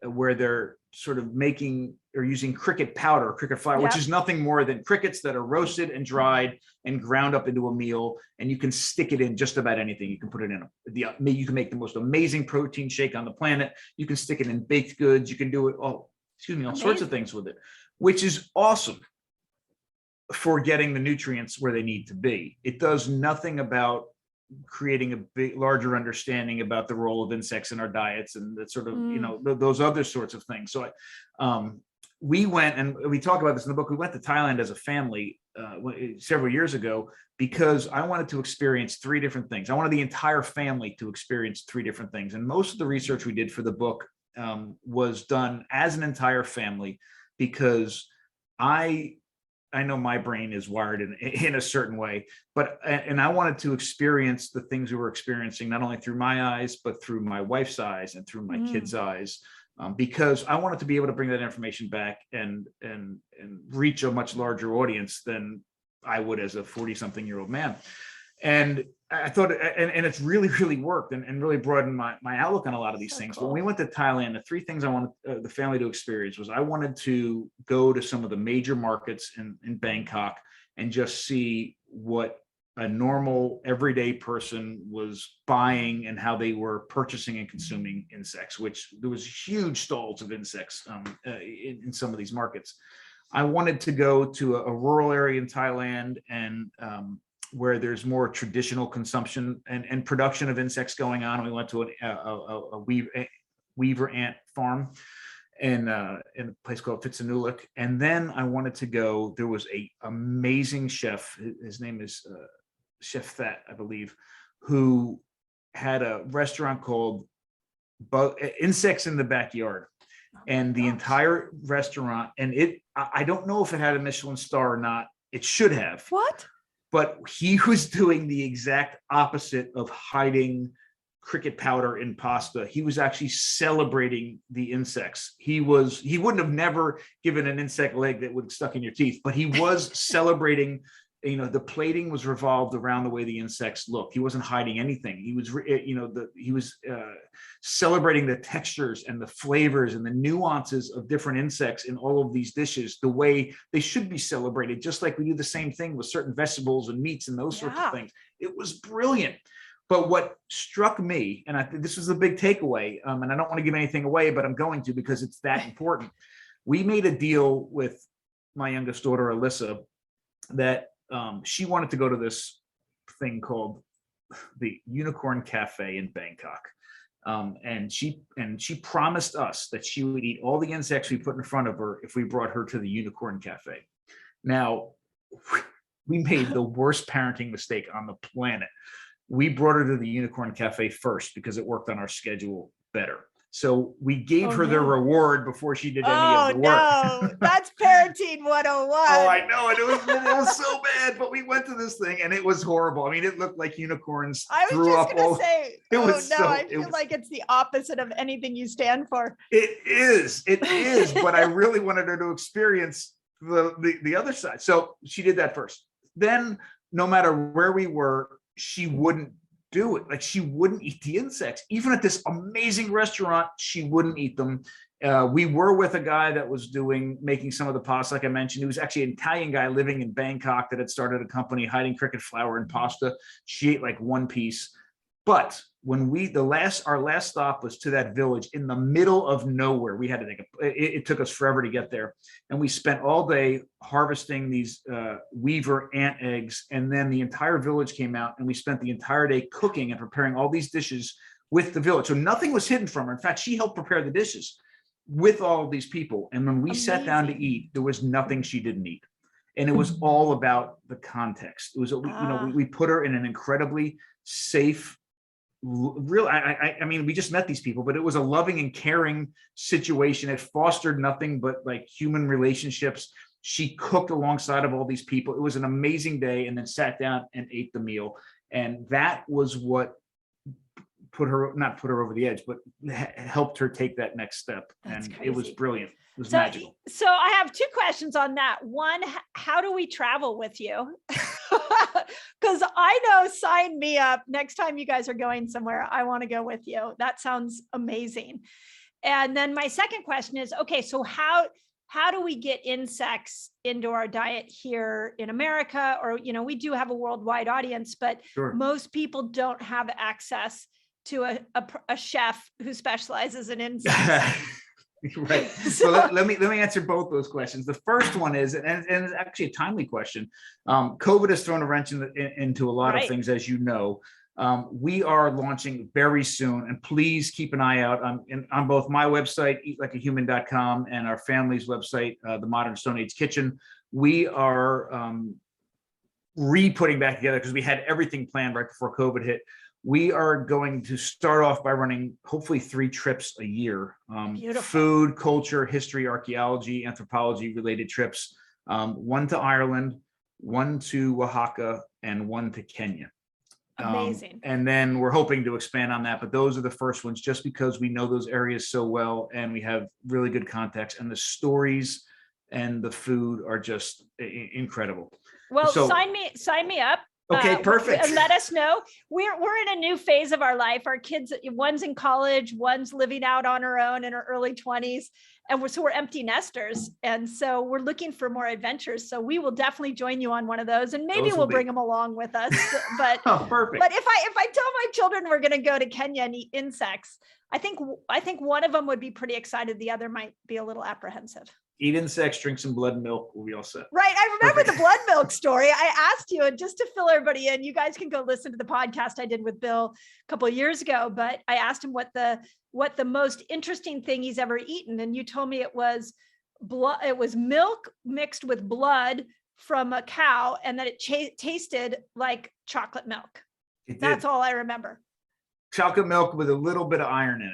where they're sort of making or using cricket powder, cricket flour, which is nothing more than crickets that are roasted and dried and ground up into a meal, and you can stick it in just about anything. You can put it in you can make the most amazing protein shake on the planet. You can stick it in baked goods. You can do it all sorts of things with it, which is awesome for getting the nutrients where they need to be. It does nothing about creating a larger understanding about the role of insects in our diets and that sort of, those other sorts of things. So we went, and we talk about this in the book, we went to Thailand as a family several years ago because I wanted to experience 3 different things. I wanted the entire family to experience 3 different things. And most of the research we did for the book was done as an entire family because I know my brain is wired in a certain way, and I wanted to experience the things we were experiencing, not only through my eyes, but through my wife's eyes and through my kids' eyes, because I wanted to be able to bring that information back and reach a much larger audience than I would as a 40-something-year-old man. And I thought, and it's really, really worked and really broadened my outlook on a lot of these things. Cool. When we went to Thailand, the 3 things I wanted the family to experience was I wanted to go to some of the major markets in Bangkok and just see what a normal everyday person was buying and how they were purchasing and consuming insects, which there was huge stalls of insects in some of these markets. I wanted to go to a rural area in Thailand and where there's more traditional consumption and production of insects going on. We went to a weaver ant farm in a place called Fitzanulik. And then I wanted to go, there was a amazing chef, his name is Chef Fat, I believe, who had a restaurant called Insects in the Backyard. And the entire restaurant, and I don't know if it had a Michelin star or not. It should have. What? But he was doing the exact opposite of hiding cricket powder in pasta. He was actually celebrating the insects. He wouldn't have never given an insect leg that would have stuck in your teeth, but he was celebrating. The plating was revolved around the way the insects looked. He wasn't hiding anything. He was, celebrating the textures and the flavors and the nuances of different insects in all of these dishes, the way they should be celebrated, just like we do the same thing with certain vegetables and meats and those sorts of things. It was brilliant. But what struck me, and I think this was the big takeaway, and I don't want to give anything away, but I'm going to because it's that important. We made a deal with my youngest daughter, Alyssa, that she wanted to go to this thing called the Unicorn Cafe in Bangkok. And she promised us that she would eat all the insects we put in front of her if we brought her to the Unicorn Cafe. Now, we made the worst parenting mistake on the planet. We brought her to the Unicorn Cafe first because it worked on our schedule better. So we gave her the reward before she did any of the work. No, that's parenting 101. Oh, I know. And it was so bad, but we went to this thing and it was horrible. I mean, it looked like unicorns threw up all. I feel like it's the opposite of anything you stand for. It is, but I really wanted her to experience the other side. So she did that first. Then no matter where we were, she wouldn't do it. Like, she wouldn't eat the insects. Even at this amazing restaurant, she wouldn't eat them. We were with a guy that was making some of the pasta, like I mentioned. He was actually an Italian guy living in Bangkok that had started a company hiding cricket flour in pasta. She ate like one piece. But when our last stop was to that village in the middle of nowhere. We had to it took us forever to get there. And we spent all day harvesting these weaver ant eggs. And then the entire village came out and we spent the entire day cooking and preparing all these dishes with the village. So nothing was hidden from her. In fact, she helped prepare the dishes with all of these people. And when we sat down to eat, there was nothing she didn't eat. And it was all about the context. It was, we put her in an incredibly safe, I mean, we just met these people, but it was a loving and caring situation. It fostered nothing but like human relationships. She cooked alongside of all these people. It was an amazing day, and then sat down and ate the meal. And that was what not put her over the edge, but helped her take that next step. That's and crazy. It was brilliant. It was magical. So I have two questions on that. One, how do we travel with you? Because I know, sign me up. Next time you guys are going somewhere, I want to go with you. That sounds amazing. And then my second question is, okay, so how do we get insects into our diet here in America? Or, we do have a worldwide audience, but most people don't have access to a chef who specializes in insects. Right. So let me answer both those questions. The first one is, and it's actually a timely question. COVID has thrown a wrench into a lot of things, as you know. We are launching very soon, and please keep an eye out on both my website, eatlikeahuman.com, and our family's website, The Modern Stone Age Kitchen. We are re-putting back together because we had everything planned right before COVID hit. We are going to start off by running hopefully 3 trips a year. Food, culture, history, archaeology, anthropology related trips. 1 to Ireland, 1 to Oaxaca, and 1 to Kenya. Amazing. And then we're hoping to expand on that, but those are the first ones just because we know those areas so well and we have really good context, and the stories and the food are just incredible. Well, sign me up. Okay, perfect. And let us know. We're in a new phase of our life. Our kids, one's in college, one's living out on her own in her early 20s. And we're empty nesters. And so we're looking for more adventures. So we will definitely join you on one of those. And maybe we'll bring them along with us. But, perfect. But if I tell my children we're going to go to Kenya and eat insects, I think one of them would be pretty excited. The other might be a little apprehensive. Eat insects, drink some blood and milk, we'll be all set. Right. I remember Perfect. the blood milk story. I asked you, and just to fill everybody in, you guys can go listen to the podcast I did with Bill a couple of years ago, but I asked him what the most interesting thing he's ever eaten. And you told me it was milk mixed with blood from a cow, and that it tasted like chocolate milk. That's all I remember. Chocolate milk with a little bit of iron in it.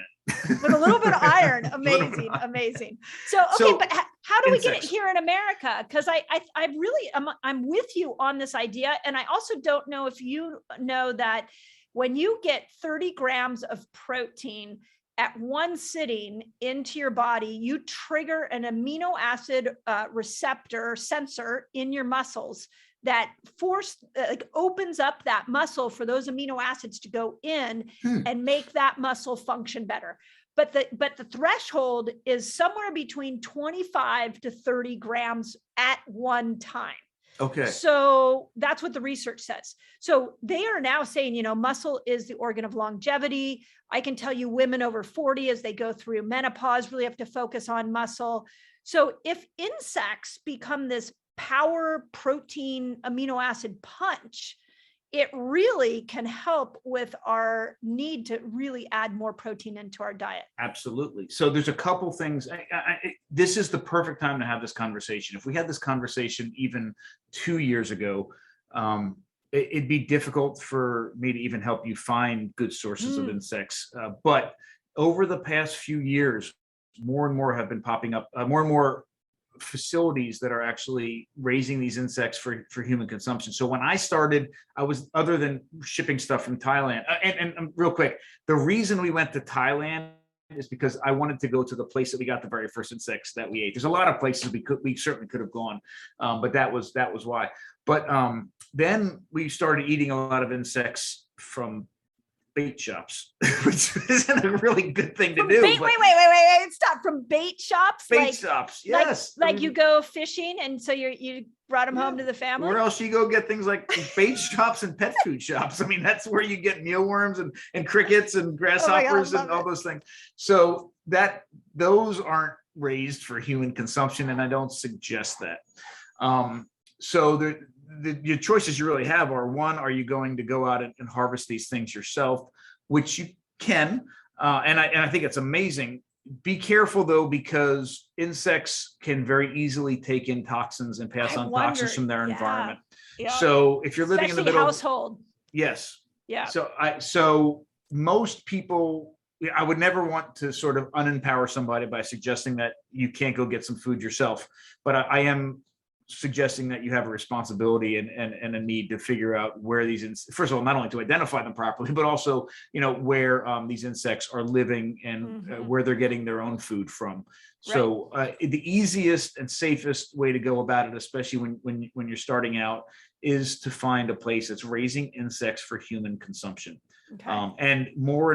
With a little bit of iron. Amazing, amazing. So, but how do we get it here in America? Because I really, I'm with you on this idea. And I also don't know if you know that when you get 30 grams of protein at one sitting into your body, you trigger an amino acid receptor sensor in your muscles that opens up that muscle for those amino acids to go in and make that muscle function better. But the threshold is somewhere between 25 to 30 grams at one time. Okay. So that's what the research says. So they are now saying, muscle is the organ of longevity. I can tell you women over 40, as they go through menopause, really have to focus on muscle. So if insects become this power protein amino acid punch, it really can help with our need to really add more protein into our diet. Absolutely. So there's a couple things. This is the perfect time to have this conversation. If we had this conversation even 2 years ago, it'd be difficult for me to even help you find good sources of insects. But over the past few years, more and more have been popping up, more and more facilities that are actually raising these insects for human consumption. So when I started, I was, other than shipping stuff from Thailand, and real quick, the reason we went to Thailand is because I wanted to go to the place that we got the very first insects that we ate. There's a lot of places we certainly could have gone, but that was why. But then we started eating a lot of insects from bait shops, which isn't a really good thing to do. Wait, stop. From bait shops? Bait shops, yes. Like you go fishing, and so you brought them home to the family? Where else do you go get things like bait shops and pet food shops? I mean, that's where you get mealworms and crickets and grasshoppers and all those things. So those aren't raised for human consumption, and I don't suggest that. So your choices you really have are, one, are you going to go out and harvest these things yourself, which you can, and I think it's amazing. Be careful though, because insects can very easily take in toxins and pass on toxins from their environment. Yeah. So if you're living in the middle household, yes, yeah. So most people, I would never want to sort of unempower somebody by suggesting that you can't go get some food yourself, but I am suggesting that you have a responsibility and a need to figure out where first of all, not only to identify them properly, but also, where these insects are living and where they're getting their own food from. So the easiest and safest way to go about it, especially when you're starting out, is to find a place that's raising insects for human consumption. Okay. And more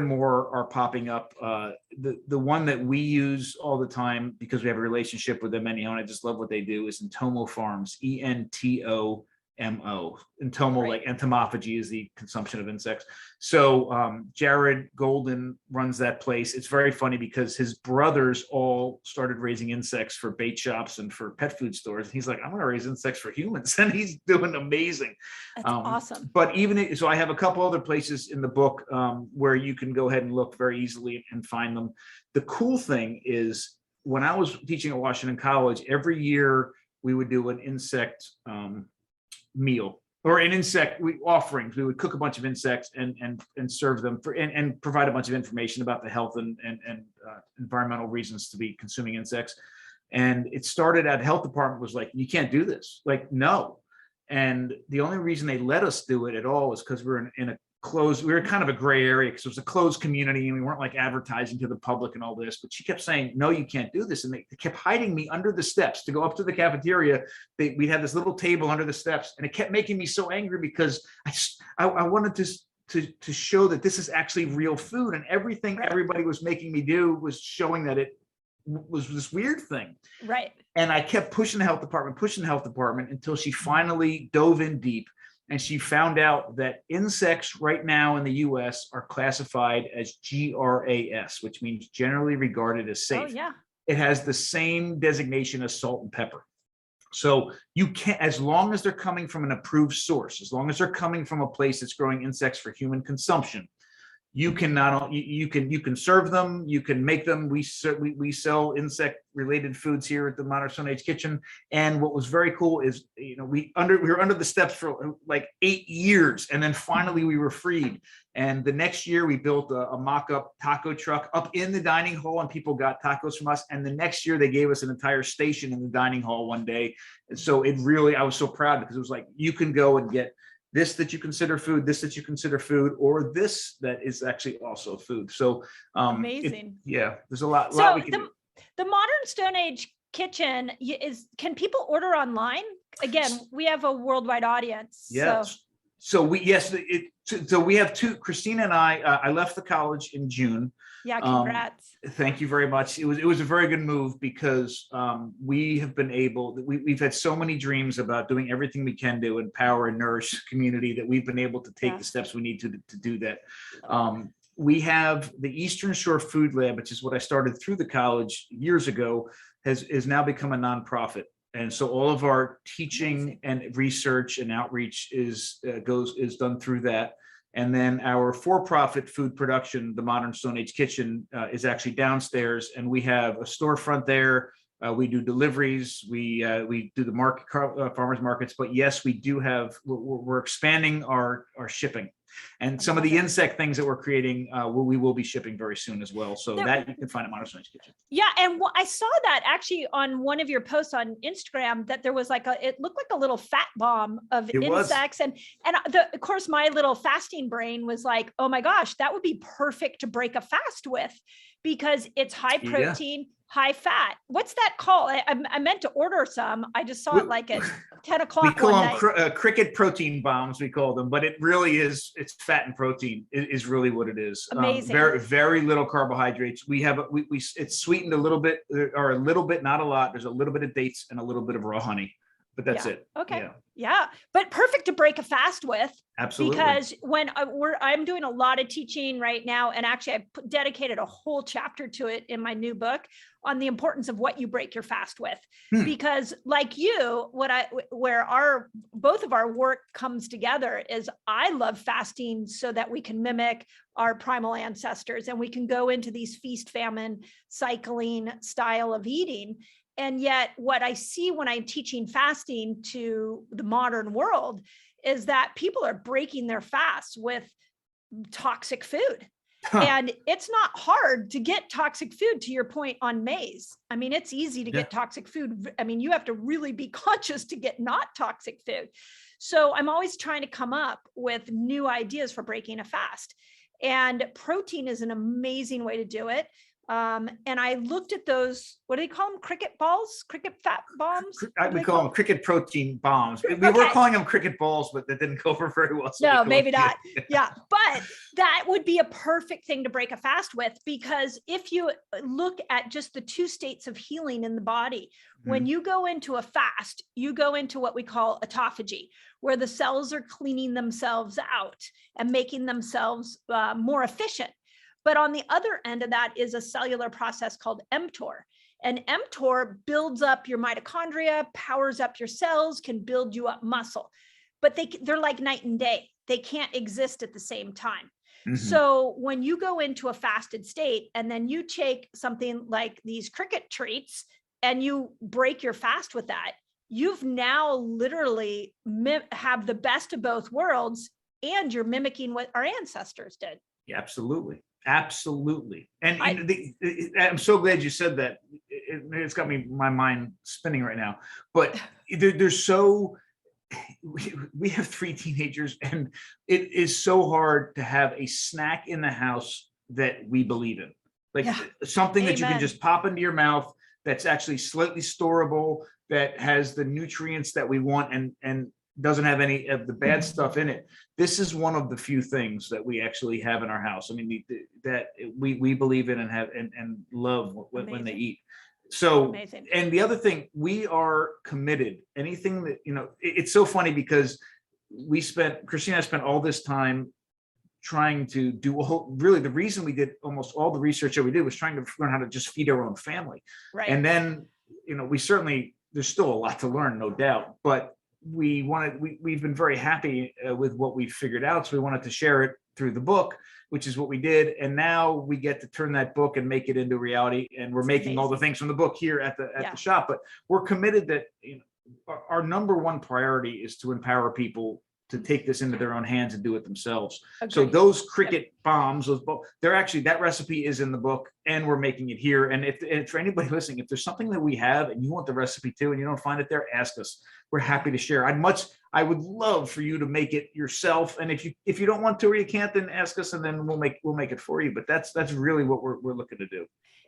are popping up. The one that we use all the time, because we have a relationship with them anyhow, and I just love what they do, is Entomo Farms, ENTOMO. Entomo, like entomophagy is the consumption of insects. So Jared Golden runs that place. It's very funny because his brothers all started raising insects for bait shops and for pet food stores. And he's like, I'm going to raise insects for humans. And he's doing amazing. That's awesome. But so I have a couple other places in the book where you can go ahead and look very easily and find them. The cool thing is, when I was teaching at Washington College, every year we would do an insect meal, or an insect offerings. We would cook a bunch of insects and serve them and provide a bunch of information about the health and environmental reasons to be consuming insects. And it started at health department was like, you can't do this. Like, no. And the only reason they let us do it at all was because we were in a closed, we were kind of a gray area because it was a closed community and we weren't like advertising to the public and all this, but she kept saying, no, you can't do this. And they kept hiding me under the steps to go up to the cafeteria. We'd have this little table under the steps, and it kept making me so angry because I wanted to show that this is actually real food, and everything everybody was making me do was showing that it was this weird thing. Right. And I kept pushing the health department until she finally dove in deep. And she found out that insects right now in the US are classified as GRAS, which means generally regarded as safe. Oh, yeah. it has the same designation as salt and pepper. So you can't, as long as they're coming from an approved source, as long as they're coming from a place that's growing insects for human consumption, you can not, you can serve them, you can make them. We sell insect related foods here at the Modern Stone Age Kitchen. And what was very cool is, you know, we were under the steps for like 8 years, and then finally we were freed. And the next year we built a mock-up taco truck up in the dining hall, and people got tacos from us. And the next year they gave us an entire station in the dining hall one day. And so it really, I was so proud, because it was like, you can go and get this that you consider food, this that you consider food, or this that is actually also food. So amazing. There's a lot. So we can do. The Modern Stone Age Kitchen can people order online? Again, we have a worldwide audience. Yes. So we have two. Christina and I left the college in June. Yeah, congrats. Thank you very much. It was a very good move, because we have been able, we've had so many dreams about doing everything we can to empower and nourish the community, that we've been able to take the steps we need to do that. We have the Eastern Shore Food Lab, which is what I started through the college years ago, is now become a nonprofit. And so all of our teaching and research and outreach is done through that. And then our for-profit food production, the Modern Stone Age Kitchen, is actually downstairs, and we have a storefront there. We do deliveries. We do the farmers markets. But yes, we do have. We're expanding our shipping, and some of the insect things that we're creating, we will be shipping very soon as well. So that you can find at Modern Stone Age Kitchen. Yeah, and I saw that actually on one of your posts on Instagram, that there was it looked like a little fat bomb of insects, and of course my little fasting brain was like, oh my gosh, that would be perfect to break a fast with, because it's high protein. High fat. What's that called? I meant to order some. I just saw it like at 10 o'clock. We call them cricket protein bombs. We call them, but it really is. It's fat and protein is really what it is. Amazing. Very little carbohydrates. We have it's sweetened a little bit, or a little bit, not a lot. There's a little bit of dates and a little bit of raw honey, but that's it. Okay. Yeah, but perfect to break a fast with. Absolutely. Because when I'm doing a lot of teaching right now, and actually I dedicated a whole chapter to it in my new book on the importance of what you break your fast with. Because like you, where both of our work comes together is, I love fasting so that we can mimic our primal ancestors, and we can go into these feast famine cycling style of eating. And yet what I see when I'm teaching fasting to the modern world is that people are breaking their fasts with toxic food. And it's not hard to get toxic food, to your point on maize. I mean, it's easy to get toxic food. I mean, you have to really be conscious to get not toxic food. So I'm always trying to come up with new ideas for breaking a fast. And protein is an amazing way to do it. And I looked at those, what do they call them? Cricket balls? Cricket fat bombs? We call them cricket protein bombs. We were calling them cricket balls, but that didn't go over very well. So no, maybe not. Yeah, but that would be a perfect thing to break a fast with, because if you look at just the two states of healing in the body, when you go into a fast, you go into what we call autophagy, where the cells are cleaning themselves out and making themselves more efficient. But on the other end of that is a cellular process called mTOR. And mTOR builds up your mitochondria, powers up your cells, can build you up muscle. But they're like night and day. They can't exist at the same time. So when you go into a fasted state, and then you take something like these cricket treats and you break your fast with that, you've now literally have the best of both worlds, and you're mimicking what our ancestors did. Yeah, absolutely. Absolutely. And I'm so glad you said that. It's got my mind spinning right now. But we have 3 teenagers, and it is so hard to have a snack in the house that we believe in. Like something that you can just pop into your mouth, that's actually slightly storable, that has the nutrients that we want, and doesn't have any of the bad stuff in it. This is one of the few things that we actually have in our house. I mean, that we believe in and have and love when they eat. So, and the other thing, we are committed. Anything that, it's so funny, because Christina spent all this time trying to do really the reason we did almost all the research that we did was trying to learn how to just feed our own family. Right. And then, there's still a lot to learn, no doubt, but we've been very happy with what we figured out. So we wanted to share it through the book, which is what we did. And now we get to turn that book and make it into reality. And we're making all the things from the book here at the shop, but we're committed that our number one priority is to empower people to take this into their own hands and do it themselves. Agreed. So those cricket bombs, they're actually, that recipe is in the book and we're making it here. And for anybody listening, if there's something that we have and you want the recipe too, and you don't find it there, ask us. We're happy to share. I would love for you to make it yourself. And if you don't want to, or you can't, then ask us and then we'll make it for you. But that's really what we're looking to do.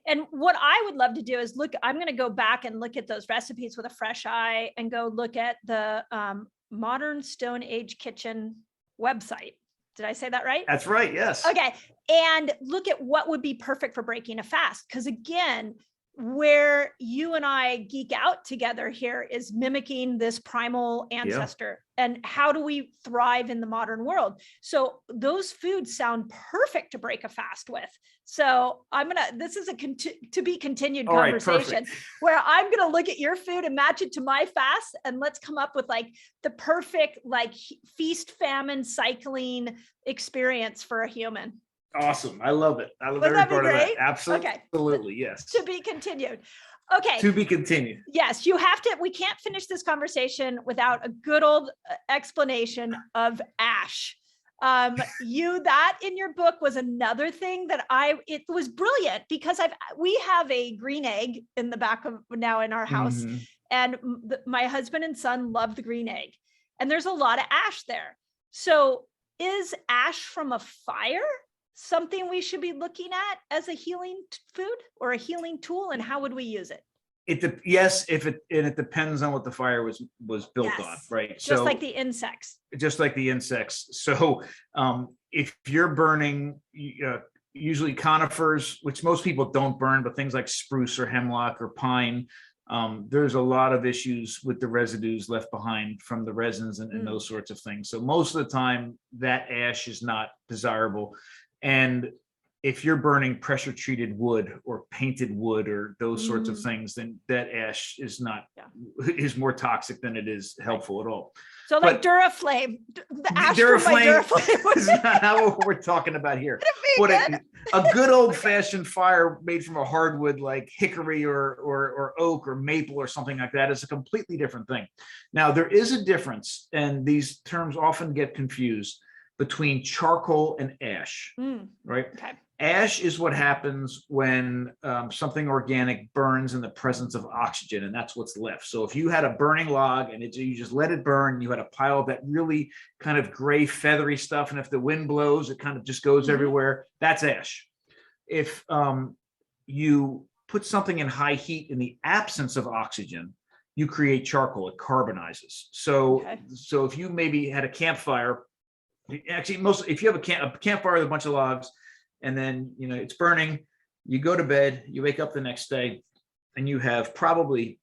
And what I would love to do is I'm going to go back and look at those recipes with a fresh eye and go look at the Modern Stone Age Kitchen website. Did I say that right? That's right. Yes. Okay. And look at what would be perfect for breaking a fast. Because again, where you and I geek out together here is mimicking this primal ancestor. And how do we thrive in the modern world? So those foods sound perfect to break a fast with. So this is a to be continued conversation where I'm going to look at your food and match it to my fast. And let's come up with the perfect, feast famine cycling experience for a human. Awesome. I love it. I love every part of that. Absolutely. Okay. Yes. To be continued. Okay. To be continued. Yes, we can't finish this conversation without a good old explanation of ash. That in your book was another thing that it was brilliant because we have a green egg in the back of now in our house, and my husband and son love the green egg, and there's a lot of ash there. So is ash from a fire something we should be looking at as a healing food or a healing tool, and how would we use it? Yes, it depends on what the fire was built on, right? Just like the insects. Just like the insects. So if you're burning usually conifers, which most people don't burn, but things like spruce or hemlock or pine, there's a lot of issues with the residues left behind from the resins and those sorts of things. So most of the time that ash is not desirable. And if you're burning pressure treated wood or painted wood or those sorts of things, then that ash is more toxic than it is helpful at all. So Duraflame, the ash from my Duraflame is not what we're talking about here. But a good old fashioned fire made from a hardwood like hickory or oak or maple or something like that is a completely different thing. Now there is a difference, and these terms often get confused, between charcoal and ash, right? Okay. Ash is what happens when something organic burns in the presence of oxygen, and that's what's left. So if you had a burning log and you just let it burn, you had a pile of that really kind of gray, feathery stuff, and if the wind blows, it kind of just goes everywhere. That's ash. If you put something in high heat in the absence of oxygen, you create charcoal. It carbonizes. So if you maybe had a campfire, actually if you have a campfire with a bunch of logs and then it's burning, you go to bed, you wake up the next day and you have probably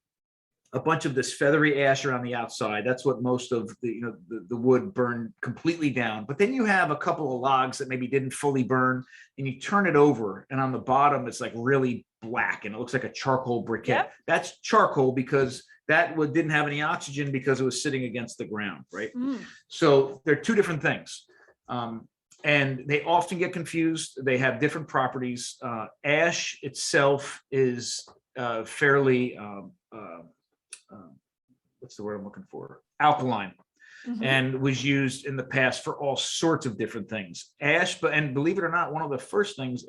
a bunch of this feathery ash around the outside. That's what most of the wood burned completely down. But then you have a couple of logs that maybe didn't fully burn, and you turn it over, and on the bottom it's like really black and it looks like a charcoal briquette. Yep. That's charcoal because that wood didn't have any oxygen because it was sitting against the ground, right? So they're two different things. And they often get confused. They have different properties. Ash itself is fairly, what's the word I'm looking for? Alkaline, and was used in the past for all sorts of different things. Ash, and believe it or not, one of the first things,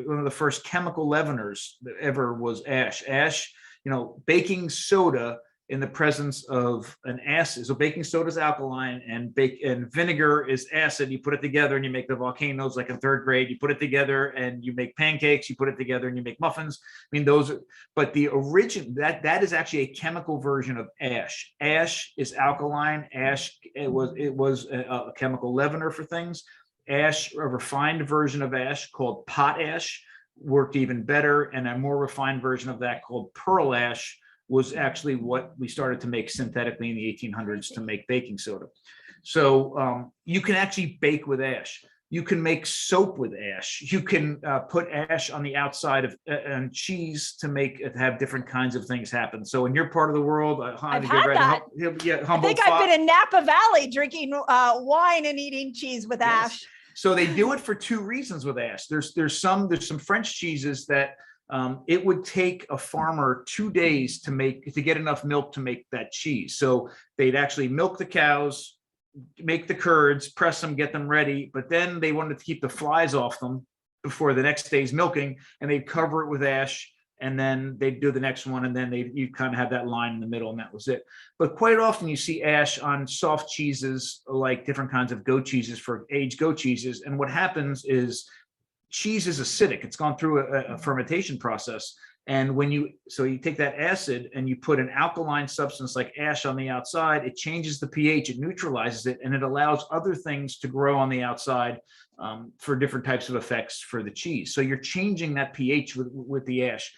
one of the first chemical leaveners that ever was ash. Ash, baking soda in the presence of an acid. So baking soda is alkaline and vinegar is acid. You put it together and you make the volcanoes like in third grade. You put it together and you make pancakes. You put it together and you make muffins. I mean, but the origin, that is actually a chemical version of ash. Ash is alkaline. Ash, it was a chemical leavener for things. Ash, a refined version of ash called potash, worked even better. And a more refined version of that called pearl ash was actually what we started to make synthetically in the 1800s to make baking soda. So you can actually bake with ash. You can make soap with ash. You can put ash on the outside of cheese to have different kinds of things happen. So in your part of the world, I've had that. I think I've been in Napa Valley drinking wine and eating cheese with ash. So they do it for two reasons with ash. There's some French cheeses that it would take a farmer 2 days to get enough milk to make that cheese. So they'd actually milk the cows, make the curds, press them, get them ready, but then they wanted to keep the flies off them before the next day's milking, and they'd cover it with ash, and then they'd do the next one, and then you kind of have that line in the middle, and that was it. But quite often you see ash on soft cheeses, like different kinds of goat cheeses, for aged goat cheeses, and what happens is cheese is acidic. It's gone through a fermentation process. And you take that acid and you put an alkaline substance like ash on the outside, it changes the pH, it neutralizes it, and it allows other things to grow on the outside for different types of effects for the cheese. So you're changing that pH with the ash.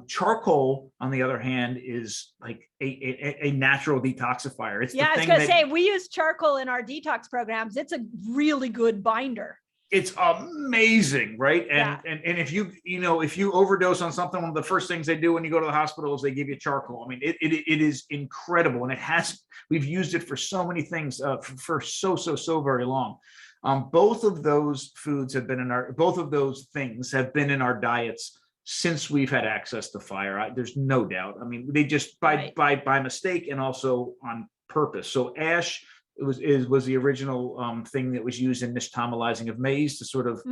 Charcoal, on the other hand, is like a natural detoxifier. It's I was going to say, we use charcoal in our detox programs. It's a really good binder. It's amazing, right? And if you overdose on something, one of the first things they do when you go to the hospital is they give you charcoal. I mean, it is incredible, and we've used it for so many things for so very long. Both of those things have been in our diets since we've had access to fire. There's no doubt. I mean, they just by mistake and also on purpose. So ash was the original thing that was used in Nixtamalizing of maize to sort of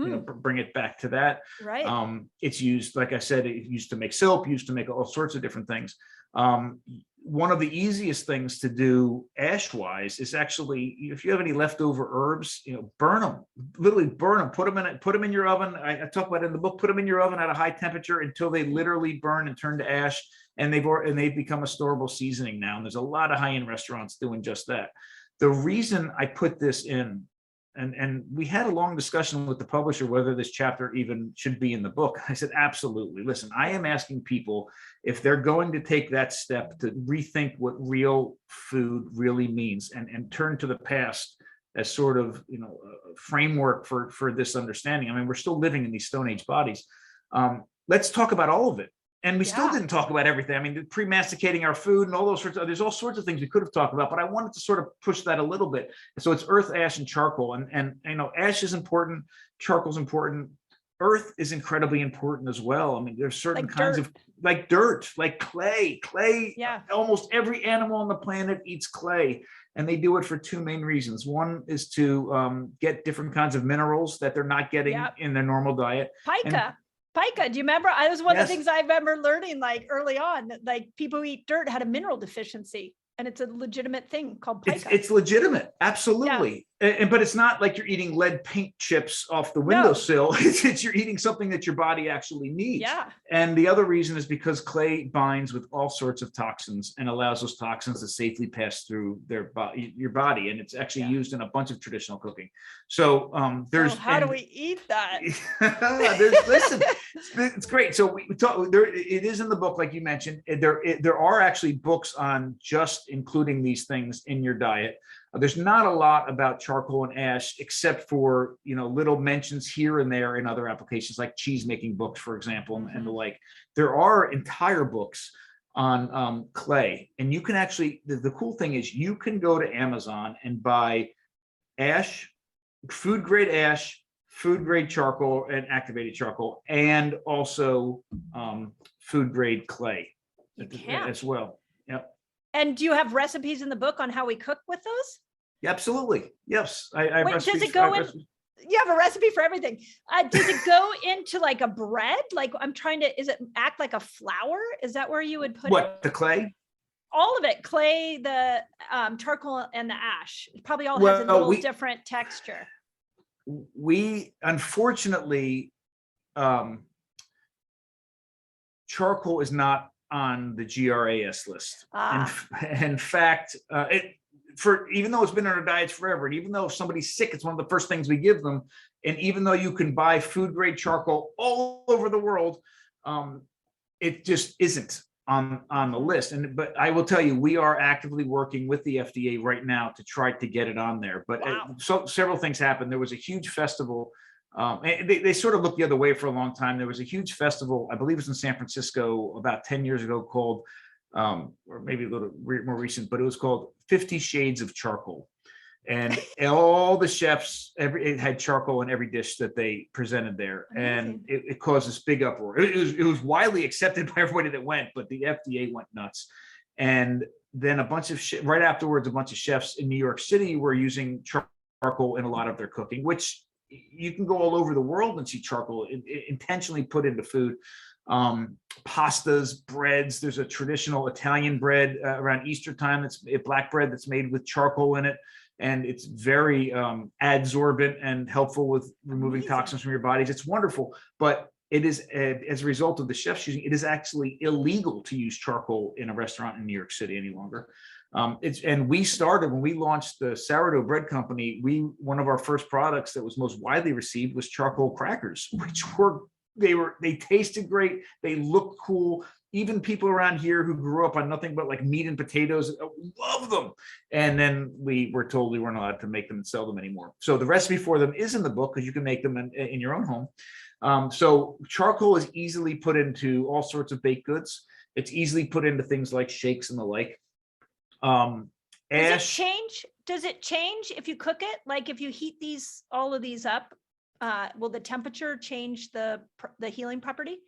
bring it back to that. Right. It's used, like I said, it used to make soap, used to make all sorts of different things. One of the easiest things to do ash-wise is actually, if you have any leftover herbs, burn them. Literally burn them. Put them in your oven. I talk about it in the book. Put them in your oven at a high temperature until they literally burn and turn to ash, and they've become a storable seasoning now. And there's a lot of high-end restaurants doing just that. The reason I put this in, and we had a long discussion with the publisher whether this chapter even should be in the book. I said, absolutely. Listen, I am asking people if they're going to take that step to rethink what real food really means and turn to the past as sort of a framework for this understanding. I mean, we're still living in these Stone Age bodies. Let's talk about all of it. And we still didn't talk about everything. I mean, pre-masticating our food and all those sorts of, there's all sorts of things we could have talked about, but I wanted to sort of push that a little bit. So it's earth, ash, and charcoal. And ash is important, charcoal is important. Earth is incredibly important as well. I mean, there's certain kinds of like dirt, like clay. Yeah. Almost every animal on the planet eats clay. And they do it for two main reasons. One is to get different kinds of minerals that they're not getting in their normal diet. Pica, do you remember? That was one of the things I remember learning like early on, like people who eat dirt had a mineral deficiency, and it's a legitimate thing called pica. It's legitimate. Absolutely. But it's not like you're eating lead paint chips off the windowsill. It's you're eating something that your body actually needs. Yeah. And the other reason is because clay binds with all sorts of toxins and allows those toxins to safely pass through your body. And it's actually used in a bunch of traditional cooking. So how do we eat that? Listen, it's great. So we talk there. It is in the book, like you mentioned. There are actually books on just including these things in your diet. There's not a lot about charcoal and ash, except for little mentions here and there in other applications, like cheese making books, for example, and the like. There are entire books on clay, and you can actually. The cool thing is you can go to Amazon and buy ash, food grade charcoal, and activated charcoal, and also food grade clay as well. Yep. And do you have recipes in the book on how we cook with those? Yeah, absolutely. Yes. I Wait, does it go in? You have a recipe for everything. Does it go into like a bread? Like is it act like a flour? Is that where you would put what, the clay? All of it, clay, the charcoal, and the ash. It probably all has a little different texture. We, unfortunately, charcoal is not on the GRAS list. In fact, even though it's been in our diets forever, and even though if somebody's sick, it's one of the first things we give them. And even though you can buy food grade charcoal all over the world, it just isn't. on the list. But I will tell you, we are actively working with the FDA right now to try to get it on there. But Wow. so several things happened. There was a huge festival. And they sort of looked the other way for a long time. There was a huge festival, I believe it was in San Francisco about 10 years ago, called, or maybe a little more recent, but it was called 50 Shades of Charcoal. And all the chefs, it had charcoal in every dish that they presented there. Amazing. And it caused this big uproar. It was widely accepted by everybody that went, but the FDA went nuts. And then a bunch of right afterwards, a bunch of chefs in New York City were using charcoal in a lot of their cooking, which you can go all over the world and see charcoal intentionally put into food. Pastas, breads. There's a traditional Italian bread around Easter time. It's a black bread that's made with charcoal in it. And it's very adsorbent and helpful with removing toxins from your bodies. It's wonderful, but it is, as a result of the chefs using it, is actually illegal to use charcoal in a restaurant in New York City any longer. And we started, when we launched the sourdough bread company, one of our first products that was most widely received was charcoal crackers, which they tasted great. They looked cool. Even people around here who grew up on nothing but like meat and potatoes love them. And then we were told we weren't allowed to make them and sell them anymore. So the recipe for them is in the book because you can make them in your own home. So charcoal is easily put into all sorts of baked goods. It's easily put into things like shakes and the like. Does it change if you cook it? Like if you heat all of these up, will the temperature change the healing property?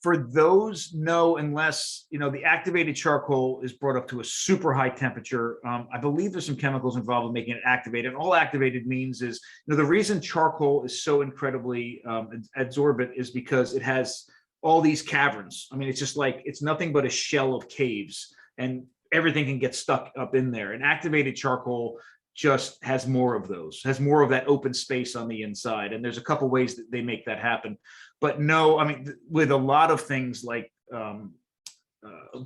For those, no, unless, the activated charcoal is brought up to a super high temperature. I believe there's some chemicals involved in making it activated. And all activated means is, the reason charcoal is so incredibly adsorbent is because it has all these caverns. I mean, it's just like, it's nothing but a shell of caves and everything can get stuck up in there. And activated charcoal just has more of those, has more of that open space on the inside. And there's a couple ways that they make that happen. But no, I mean, with a lot of things like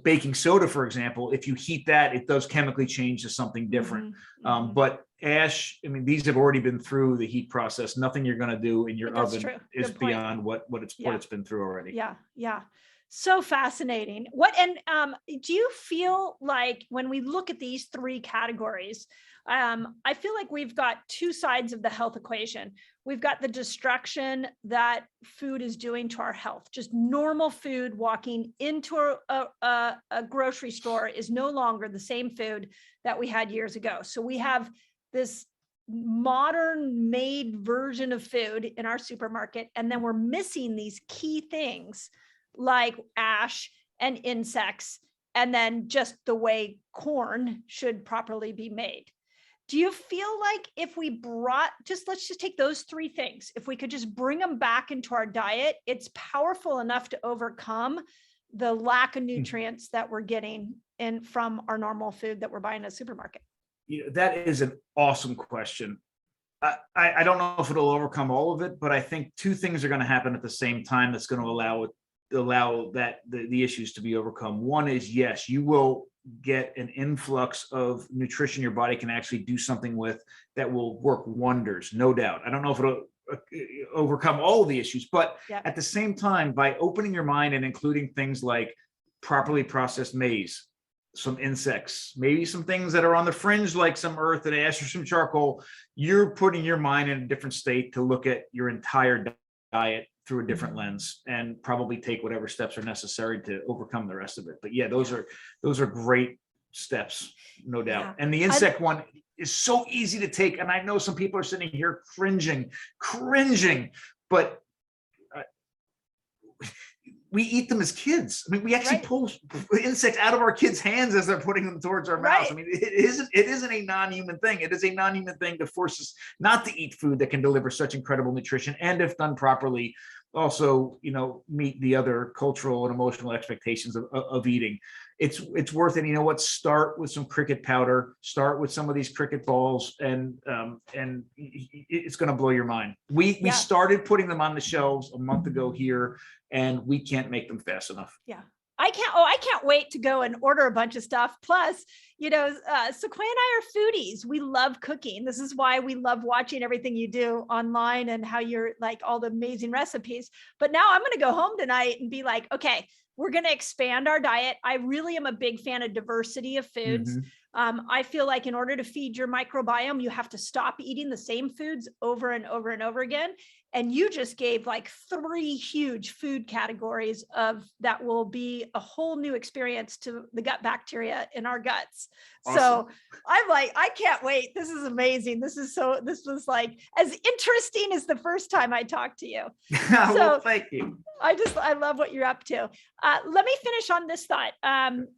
baking soda, for example, if you heat that, it does chemically change to something different. But ash, I mean, these have already been through the heat process. Nothing you're going to do in your oven is beyond what it's been through already. Yeah. So fascinating. Do you feel like when we look at these three categories, I feel like we've got two sides of the health equation. We've got the destruction that food is doing to our health. Just normal food walking into a grocery store is no longer the same food that we had years ago. So we have this modern made version of food in our supermarket, and then we're missing these key things like ash and insects, and then just the way corn should properly be made. Do you feel like if we let's just take those three things, if we could just bring them back into our diet, it's powerful enough to overcome the lack of nutrients that we're getting from our normal food that we're buying at a supermarket? That is an awesome question. I don't know if it'll overcome all of it, but I think two things are going to happen at the same time that's going to allow the issues to be overcome. One is, yes, you will get an influx of nutrition your body can actually do something with that will work wonders, no doubt. I don't know if it'll overcome all of the issues, but at the same time, by opening your mind and including things like properly processed maize, some insects, maybe some things that are on the fringe, like some earth and ash or some charcoal, you're putting your mind in a different state to look at your entire diet through a different lens and probably take whatever steps are necessary to overcome the rest of it. But those are great steps, no doubt. Yeah. And the insect one is so easy to take. And I know some people are sitting here cringing, but we eat them as kids. I mean, we actually pull insects out of our kids' hands as they're putting them towards our mouths. I mean, it isn't a non-human thing. It is a non-human thing to force us not to eat food that can deliver such incredible nutrition, and if done properly, also, meet the other cultural and emotional expectations of eating. It's worth it. You know what? Start with some cricket powder. Start with some of these cricket balls, and it's going to blow your mind. We started putting them on the shelves a month ago here, and we can't make them fast enough. Yeah. I can't wait to go and order a bunch of stuff. Plus, Sequoia and I are foodies. We love cooking. This is why we love watching everything you do online and how you're like all the amazing recipes. But now I'm going to go home tonight and be like, okay, we're going to expand our diet. I really am a big fan of diversity of foods. I feel like in order to feed your microbiome, you have to stop eating the same foods over and over and over again. And you just gave like 3 huge food categories that will be a whole new experience to the gut bacteria in our guts. Awesome. So I'm like, I can't wait. This is amazing. This was like as interesting as the first time I talked to you. So well, thank you. I love what you're up to. Let me finish on this thought.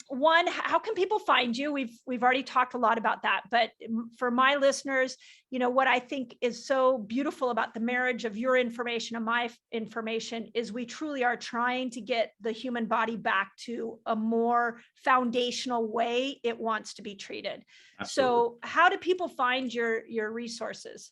One, how can people find you? We've already talked a lot about that, but for my listeners, what I think is so beautiful about the marriage of your information and my information is we truly are trying to get the human body back to a more foundational way it wants to be treated. Absolutely. So how do people find your resources?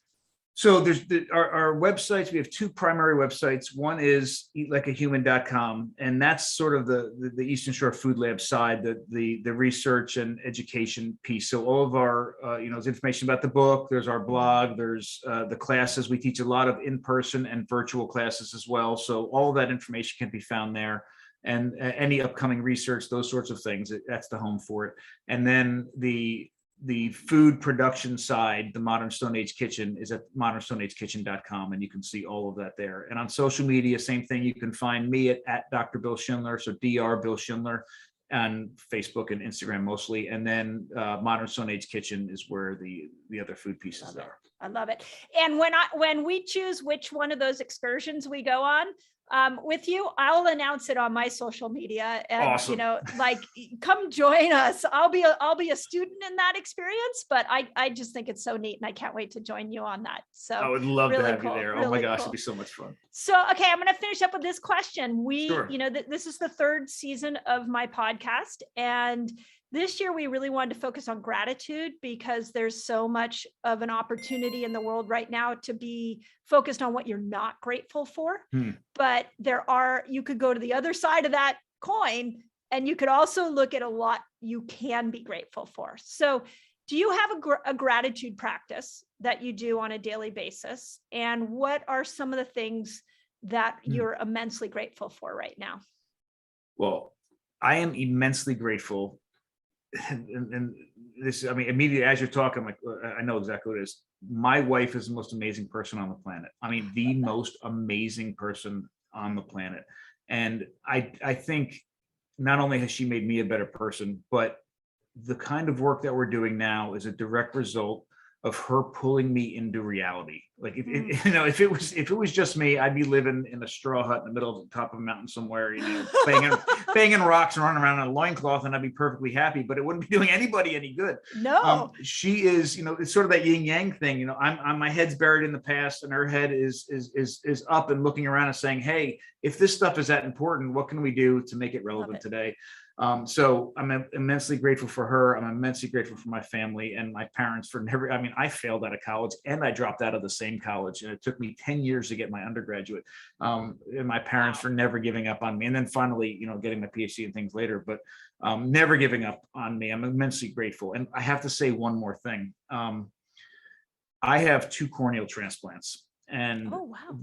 So there's our websites. We have 2 primary websites. One is eatlikeahuman.com, and that's sort of the Eastern Shore Food Lab side, the research and education piece. So all of our there's information about the book. There's our blog. There's the classes. We teach a lot of in-person and virtual classes as well. So all of that information can be found there. And any upcoming research, those sorts of things, that's the home for it. And then the food production side, the Modern Stone Age Kitchen, is at modernstoneagekitchen.com, and you can see all of that there. And on social media, same thing. You can find me at Dr. Bill Schindler, so Dr. Bill Schindler, on Facebook and Instagram mostly. And then Modern Stone Age Kitchen is where the other food pieces are. I love it. And when we choose which one of those excursions we go on with you, I'll announce it on my social media, and awesome. Come join us. I'll be a student in that experience, but I just think it's so neat, and I can't wait to join you on that. So I would love to have you there. Really oh my gosh, cool. It'd be so much fun. So, okay, I'm going to finish up with this question. Sure. This is the 3rd season of my podcast, and this year, we really wanted to focus on gratitude because there's so much of an opportunity in the world right now to be focused on what you're not grateful for. But you could go to the other side of that coin, and you could also look at a lot you can be grateful for. So do you have a gratitude practice that you do on a daily basis? And what are some of the things that you're immensely grateful for right now? Well, I am immensely grateful. And this, immediately as you're talking, I'm like, I know exactly what it is. My wife is the most amazing person on the planet. The most amazing person on the planet. And I think not only has she made me a better person, but the kind of work that we're doing now is a direct result of her pulling me into reality. Like if it was just me, I'd be living in a straw hut in the middle of the top of a mountain somewhere, banging rocks and running around in a loincloth, and I'd be perfectly happy, but it wouldn't be doing anybody any good. No. She is, it's sort of that yin yang thing. I'm my head's buried in the past, and her head is up and looking around and saying, hey, if this stuff is that important, what can we do to make it relevant today? So I'm immensely grateful for her. I'm immensely grateful for my family and my parents for never, I failed out of college and I dropped out of the same college, and it took me 10 years to get my undergraduate. And my parents for never giving up on me. And then finally, getting my PhD and things later, but never giving up on me. I'm immensely grateful. And I have to say one more thing. I have 2 corneal transplants. And oh, wow.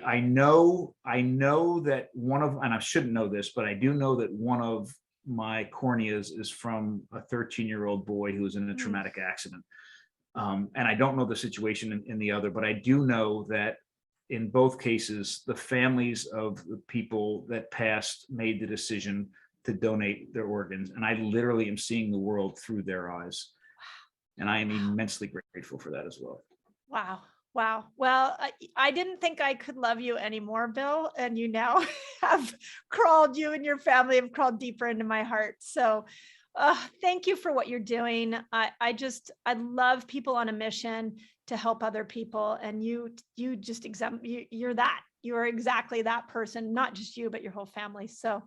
I know that one of, and I shouldn't know this, but I do know that one of my corneas is from a 13-year-old boy who was in a traumatic accident. And I don't know the situation in the other, but I do know that in both cases, the families of the people that passed made the decision to donate their organs. And I literally am seeing the world through their eyes. And I am immensely grateful for that as well. Wow. Wow. Well, I didn't think I could love you anymore, Bill. And you now you and your family have crawled deeper into my heart. So thank you for what you're doing. I love people on a mission to help other people. And you're that. You're exactly that person, not just you, but your whole family. So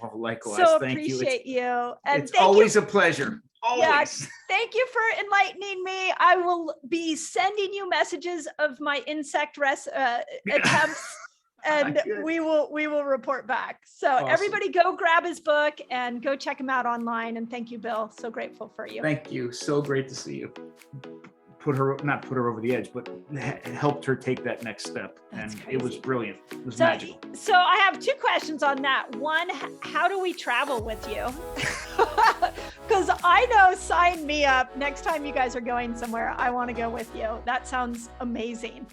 well, likewise. So thank appreciate you. And it's always a pleasure. Always. Yes. Thank you for enlightening me. I will be sending you messages of my insect attempts, and we will report back. So awesome. Everybody go grab his book and go check him out online. And thank you, Bill. So grateful for you. Thank you. So great to see you. not put her over the edge, but helped her take that next step. That's And it was crazy. brilliant. It was magical. So I have two questions on that. One, how do we travel with you? Because I know, sign me up. Next time you guys are going somewhere, I want to go with you. That sounds amazing.